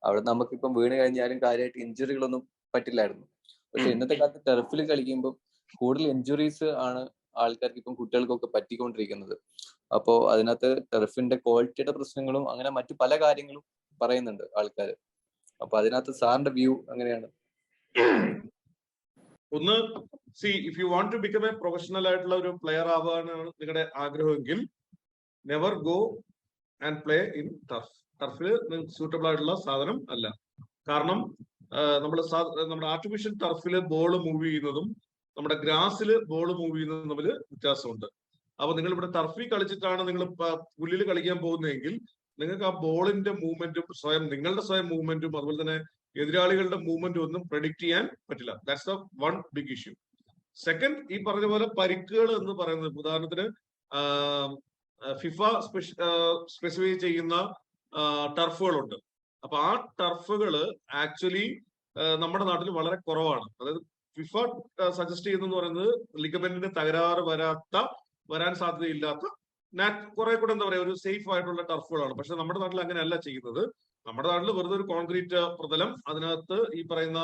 അവിടെ നമുക്കിപ്പം വീണ് കഴിഞ്ഞാലും കാര്യമായിട്ട് ഇഞ്ചുറികളൊന്നും പറ്റില്ലായിരുന്നു. പക്ഷെ ഇന്നത്തെ കാലത്ത് ടർഫിൽ കളിക്കുമ്പോൾ കൂടുതൽ ഇഞ്ചുറീസ് ആണ് ആൾക്കാർക്ക് ഇപ്പം കുട്ടികൾക്കൊക്കെ പറ്റിക്കൊണ്ടിരിക്കുന്നത്. അപ്പോൾ അതിനകത്ത് ടർഫിന്റെ ക്വാളിറ്റിയുടെ പ്രശ്നങ്ങളും അങ്ങനെ മറ്റു പല കാര്യങ്ങളും പറയുന്നുണ്ട് ആൾക്കാർ. അപ്പൊ അതിനകത്ത് സാറിന്റെ വ്യൂ എങ്ങനെയാണ്? ഒന്ന്, if you want to become a professional ആയിട്ടുള്ള ഒരു പ്ലെയർ ആവാനാണ് നിങ്ങളുടെ ആഗ്രഹമെങ്കിൽ never go and play in turf. ടർഫിൽ സൂട്ടബിൾ ആയിട്ടുള്ള സാധനം അല്ല. കാരണം നമ്മുടെ ആർട്ടിഫിഷ്യൽ ടർഫിൽ ബോൾ മൂവ് ചെയ്യുന്നതും നമ്മുടെ ഗ്രാസിൽ ബോൾ മൂവ് ചെയ്യുന്നതും തമ്മിൽ വ്യത്യാസമുണ്ട്. അപ്പൊ നിങ്ങൾ ഇവിടെ ടർഫിൽ കളിച്ചിട്ടാണ് നിങ്ങൾ പുല്ലിൽ കളിക്കാൻ പോകുന്നതെങ്കിൽ നിങ്ങൾക്ക് ആ ബോളിന്റെ മൂവ്മെന്റും നിങ്ങളുടെ സ്വയം മൂവ്മെന്റും അതുപോലെ തന്നെ എതിരാളികളുടെ മൂവ്മെന്റും ഒന്നും പ്രെഡിക്ട് ചെയ്യാൻ പറ്റില്ല. That's the one big issue. Second, ഈ പറഞ്ഞ പോലെ പരിക്കുകൾ എന്ന് പറയുന്നത്, ഉദാഹരണത്തിന് ഫിഫ സ്പെസിഫൈ ചെയ്യുന്ന ടർഫുകളുണ്ട്. അപ്പൊ ആ ടർഫുകള് ആക്ച്വലി നമ്മുടെ നാട്ടിൽ വളരെ കുറവാണ്. അതായത് ഫിഫ സജസ്റ്റ് ചെയ്യുന്നതെന്ന് പറയുന്നത് ലിഗമെന്റിന് തകരാറ് വരാൻ സാധ്യതയില്ലാത്ത കുറെ കൂടെ എന്താ പറയാ ഒരു സേഫ് ആയിട്ടുള്ള ടർഫുകളാണ്. പക്ഷെ നമ്മുടെ നാട്ടിൽ അങ്ങനെയല്ല ചെയ്യുന്നത്. നമ്മുടെ നാട്ടിൽ വെറുതെ ഒരു കോൺക്രീറ്റ് പ്രതലം, അതിനകത്ത് ഈ പറയുന്ന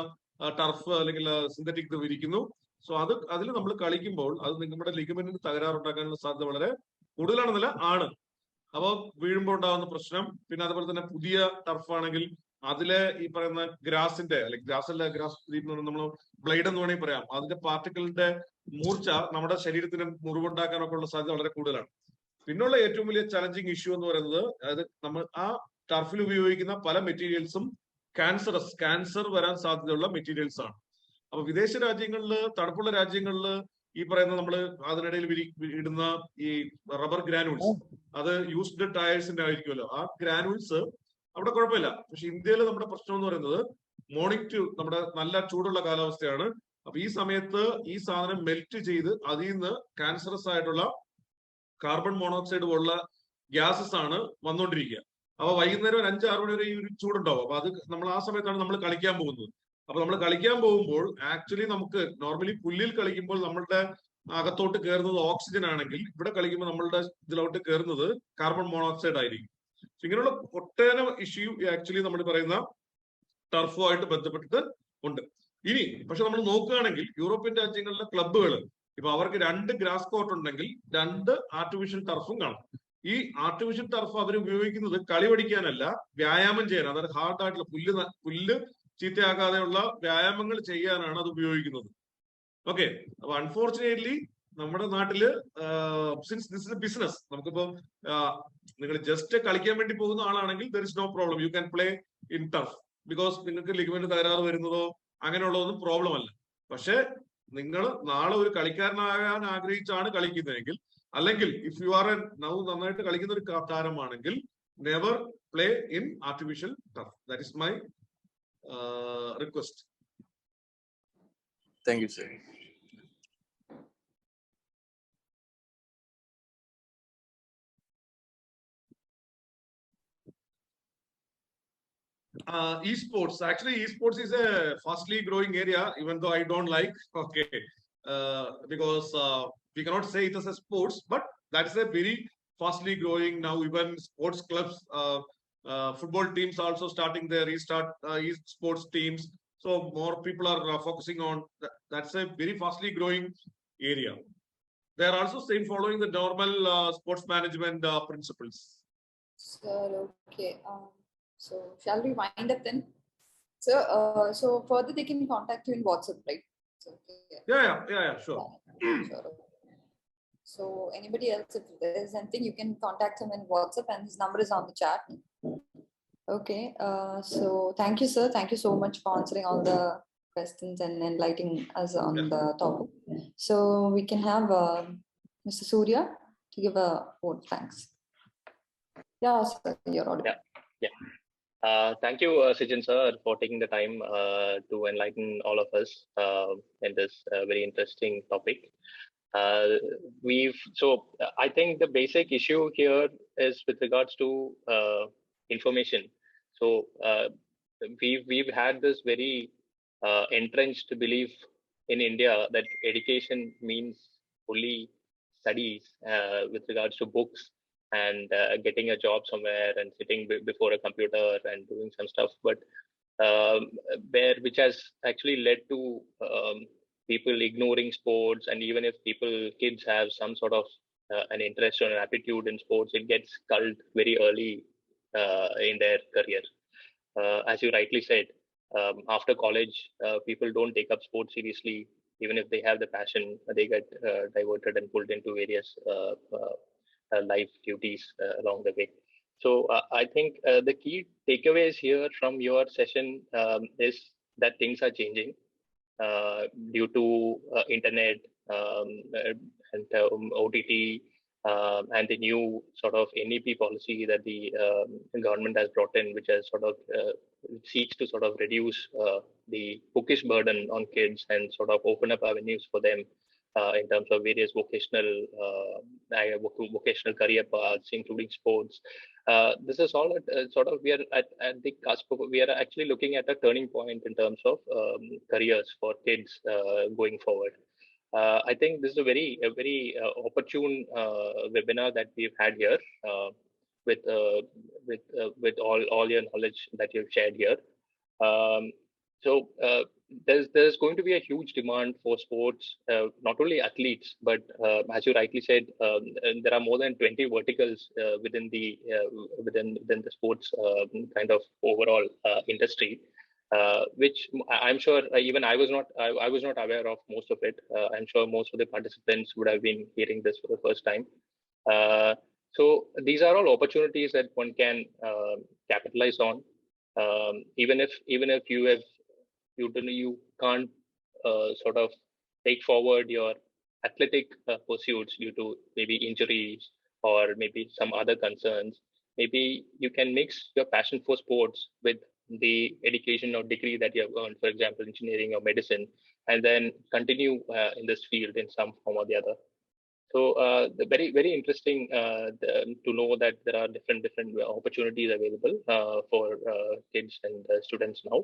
ടർഫ് അല്ലെങ്കിൽ സിന്തറ്റിക് വിരിക്കുന്നു. സോ അതിൽ നമ്മൾ കളിക്കുമ്പോൾ അത് നിങ്ങളുടെ ലിഗമെന്റിന് തകരാറുണ്ടാക്കാനുള്ള സാധ്യത വളരെ കൂടുതലാണെന്നല്ല, ആണ്. അപ്പോൾ വീഴുമ്പോൾ ഉണ്ടാകുന്ന പ്രശ്നം. പിന്നെ അതുപോലെ തന്നെ പുതിയ ടർഫാണെങ്കിൽ അതിലെ ഈ പറയുന്ന ഗ്രാസിന്റെ അല്ലെങ്കിൽ ഗ്രാസ് നമ്മൾ ബ്ലേഡ് എന്ന് വേണമെങ്കിൽ പറയാം, അതിന്റെ പാർട്ടിക്കിളിന്റെ മൂർച്ച നമ്മുടെ ശരീരത്തിന് മുറിവുണ്ടാക്കാനൊക്കെ ഉള്ള സാധ്യത വളരെ കൂടുതലാണ്. പിന്നുള്ള ഏറ്റവും വലിയ ചലഞ്ചിങ് ഇഷ്യൂ എന്ന് പറയുന്നത്, അതായത് നമ്മൾ ആ ടർഫിൽ ഉപയോഗിക്കുന്ന പല മെറ്റീരിയൽസും ക്യാൻസർ വരാൻ സാധ്യതയുള്ള മെറ്റീരിയൽസ് ആണ്. അപ്പൊ വിദേശ രാജ്യങ്ങളിൽ, തണുപ്പുള്ള രാജ്യങ്ങളിൽ ഈ പറയുന്ന നമ്മൾ അതിനിടയിൽ ഇടുന്ന ഈ റബ്ബർ ഗ്രാനുൾസ്, അത് യൂസ്ഡ് ടയേഴ്സിന്റെ ആയിരിക്കുമല്ലോ. ആ ഗ്രാനുൾസ് അവിടെ കുഴപ്പമില്ല. പക്ഷെ ഇന്ത്യയിൽ നമ്മുടെ പ്രശ്നം എന്ന് പറയുന്നത് മോർണിംഗ് ടു നമ്മുടെ നല്ല ചൂടുള്ള കാലാവസ്ഥയാണ്. അപ്പൊ ഈ സമയത്ത് ഈ സാധനം മെൽറ്റ് ചെയ്ത് അതിൽ നിന്ന് ക്യാൻസറസ് ആയിട്ടുള്ള കാർബൺ മോണോക്സൈഡ് പോലുള്ള ഗ്യാസസ് ആണ് വന്നുകൊണ്ടിരിക്കുക. അപ്പൊ വൈകുന്നേരം 5-6 മണി വരെ ഈ ഒരു ചൂടുണ്ടാവും. അപ്പൊ അത് നമ്മൾ ആ സമയത്താണ് നമ്മൾ കളിക്കാൻ പോകുന്നത്. അപ്പൊ നമ്മൾ കളിക്കാൻ പോകുമ്പോൾ ആക്ച്വലി നമുക്ക് നോർമലി പുല്ലിൽ കളിക്കുമ്പോൾ നമ്മളുടെ അകത്തോട്ട് കയറുന്നത് ഓക്സിജൻ ആണെങ്കിൽ, ഇവിടെ കളിക്കുമ്പോൾ നമ്മളുടെ ഇതിലോട്ട് കയറുന്നത് കാർബൺ മോണോക്സൈഡ് ആയിരിക്കും. ഇങ്ങനെയുള്ള ഒട്ടേറെ ഇഷ്യൂ ആക്ച്വലി നമ്മൾ പറയുന്ന ടർഫുമായിട്ട് ബന്ധപ്പെട്ടിട്ട് ഉണ്ട്. ഇനി പക്ഷെ നമ്മൾ നോക്കുകയാണെങ്കിൽ യൂറോപ്യൻ രാജ്യങ്ങളിലെ ക്ലബ്ബുകൾ ഇപ്പൊ അവർക്ക് 2 ഗ്രാസ് കോർട്ട് ഉണ്ടെങ്കിൽ 2 ആർട്ടിഫിഷ്യൽ ടർഫും കാണും. ഈ ആർട്ടിഫിഷ്യൽ ടർഫ് അവർ ഉപയോഗിക്കുന്നത് കളി പഠിക്കാനല്ല, വ്യായാമം ചെയ്യാൻ, അതായത് ഹാർഡ് ആയിട്ടുള്ള പുല്ല് ചീത്തയാകാതെയുള്ള വ്യായാമങ്ങൾ ചെയ്യാനാണ് അത് ഉപയോഗിക്കുന്നത്. ഓക്കെ, അപ്പൊ അൺഫോർച്ചുനേറ്റ്ലി നമ്മുടെ നാട്ടില് since this is a business, നമുക്കിപ്പോ നിങ്ങൾ ജസ്റ്റ് കളിക്കാൻ വേണ്ടി പോകുന്ന ആളാണെങ്കിൽ there is no problem, you can play in turf because നിങ്ങൾക്ക് ലിഗമെന്റ് തകരാറ് വരുന്നതോ അങ്ങനെയുള്ളതൊന്നും പ്രോബ്ലം അല്ല. പക്ഷെ നിങ്ങൾ നാളെ ഒരു കളിക്കാരനാകാൻ ആഗ്രഹിച്ചാണ് കളിക്കുന്നതെങ്കിൽ, അല്ലെങ്കിൽ ഇഫ് യു ആർ നന്നായിട്ട് കളിക്കുന്ന ഒരു താരമാണെങ്കിൽ never play in artificial turf. That is my request. Thank you sir. Esports, actually esports is a fastly growing area, even though I don't like, okay, because we cannot say it as a sports, but that's a very fastly growing now. Even sports clubs, football teams also starting their esports teams, so more people are focusing on that. That's a very fastly growing area. They are also same following the normal sports management principles. Sir, okay. So shall we wind up then? So further they can contact you in WhatsApp, right? So, Yeah, sure. Sure. So anybody else, if there's anything, you can contact him in WhatsApp, and his number is on the chat. Okay. So thank you, sir. Thank you so much for answering all the questions and enlightening us on the topic. So we can have Mr. Surya to give a vote. Thanks. Yeah, sir, you're audible. Yeah. Thank you, Sijin sir, for taking the time to enlighten all of us in this very interesting topic. I think the basic issue here is with regards to information. So we've had this very entrenched belief in India that education means only studies with regards to books and getting a job somewhere and sitting before a computer and doing some stuff, but which has actually led to people ignoring sports. And even if kids have some sort of an interest or an aptitude in sports, it gets culled very early in their career. As you rightly said, after college, people don't take up sports seriously. Even if they have the passion, they get diverted and pulled into various life duties along the way. So I think the key takeaways here from your session is that things are changing due to internet and OTT and the new sort of NEP policy that the government has brought in, which has sort of seeks to sort of reduce the bookish burden on kids and sort of open up avenues for them in terms of various vocational career paths, including sports. This is all sort of, we are at the cusp of, we are actually looking at a turning point in terms of careers for kids going forward. I think this is a very opportune webinar that we've had here with all your knowledge that you've shared here. There's going to be a huge demand for sports, not only athletes, but as you rightly said, there are more than 20 verticals within the sports kind of overall industry, which I'm sure even I was not aware of most of it. I'm sure most of the participants would have been hearing this for the first time. So these are all opportunities that one can capitalize on, even if you can't sort of take forward your athletic pursuits due to maybe injuries or maybe some other concerns. Maybe you can mix your passion for sports with the education or degree that you have earned, for example, engineering or medicine, and then continue in this field in some form or the other. So very interesting to know that there are different opportunities available for kids and students now.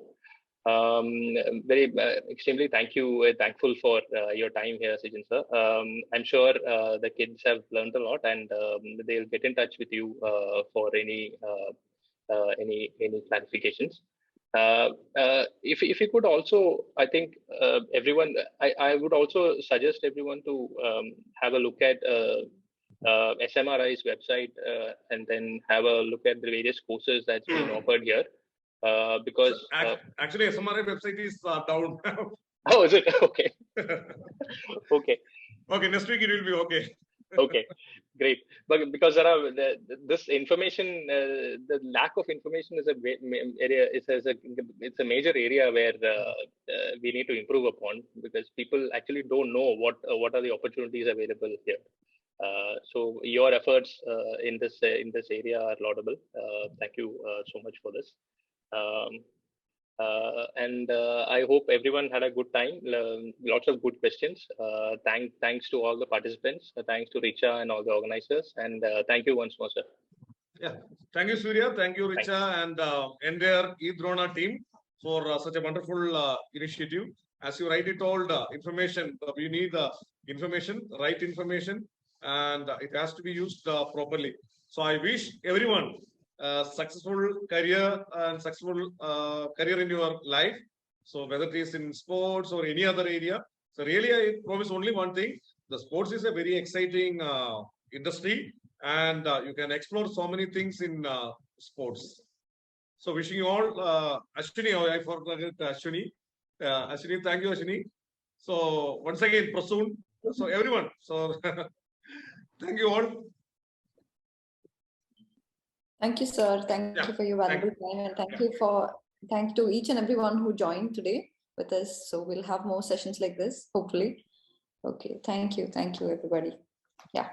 Extremely thankful for your time here, Sijin sir. I'm sure the kids have learned a lot, and they'll get in touch with you for any clarifications. If you could also, I think everyone, I would also suggest everyone to have a look at SMRI's website and then have a look at the various courses that's being offered here. Because actually SMRI website is down. Oh, is it? Okay. Okay. Okay, next week it will be okay. Okay, great. But because there are this information, the lack of information is a area. It's a major area where we need to improve upon, because people actually don't know what are the opportunities available here. So your efforts in this area are laudable. Thank you so much for this. And I hope everyone had a good time. Lots of good questions. Thanks to all the participants. Thanks to Richa and all the organizers. And thank you once more, sir. Yeah, thank you, Surya. Thank you, Richa, and entire Edrona team for such a wonderful initiative. As you rightly told, information, we need information, right information, and it has to be used properly. So I wish everyone successful career and successful career in your life. So whether it is in sports or any other area. So really, I promise only one thing: the sports is a very exciting industry, and you can explore so many things in sports. So wishing you all, Ashwini, I forgot Ashwini. Ashwini, thank you, Ashwini. So once again, Prasoon. So everyone. So thank you all. Thank you, sir. Thank you for your valuable time, and thank to each and everyone who joined today with us. So we'll have more sessions like this, hopefully. Okay, thank you, everybody. Yeah.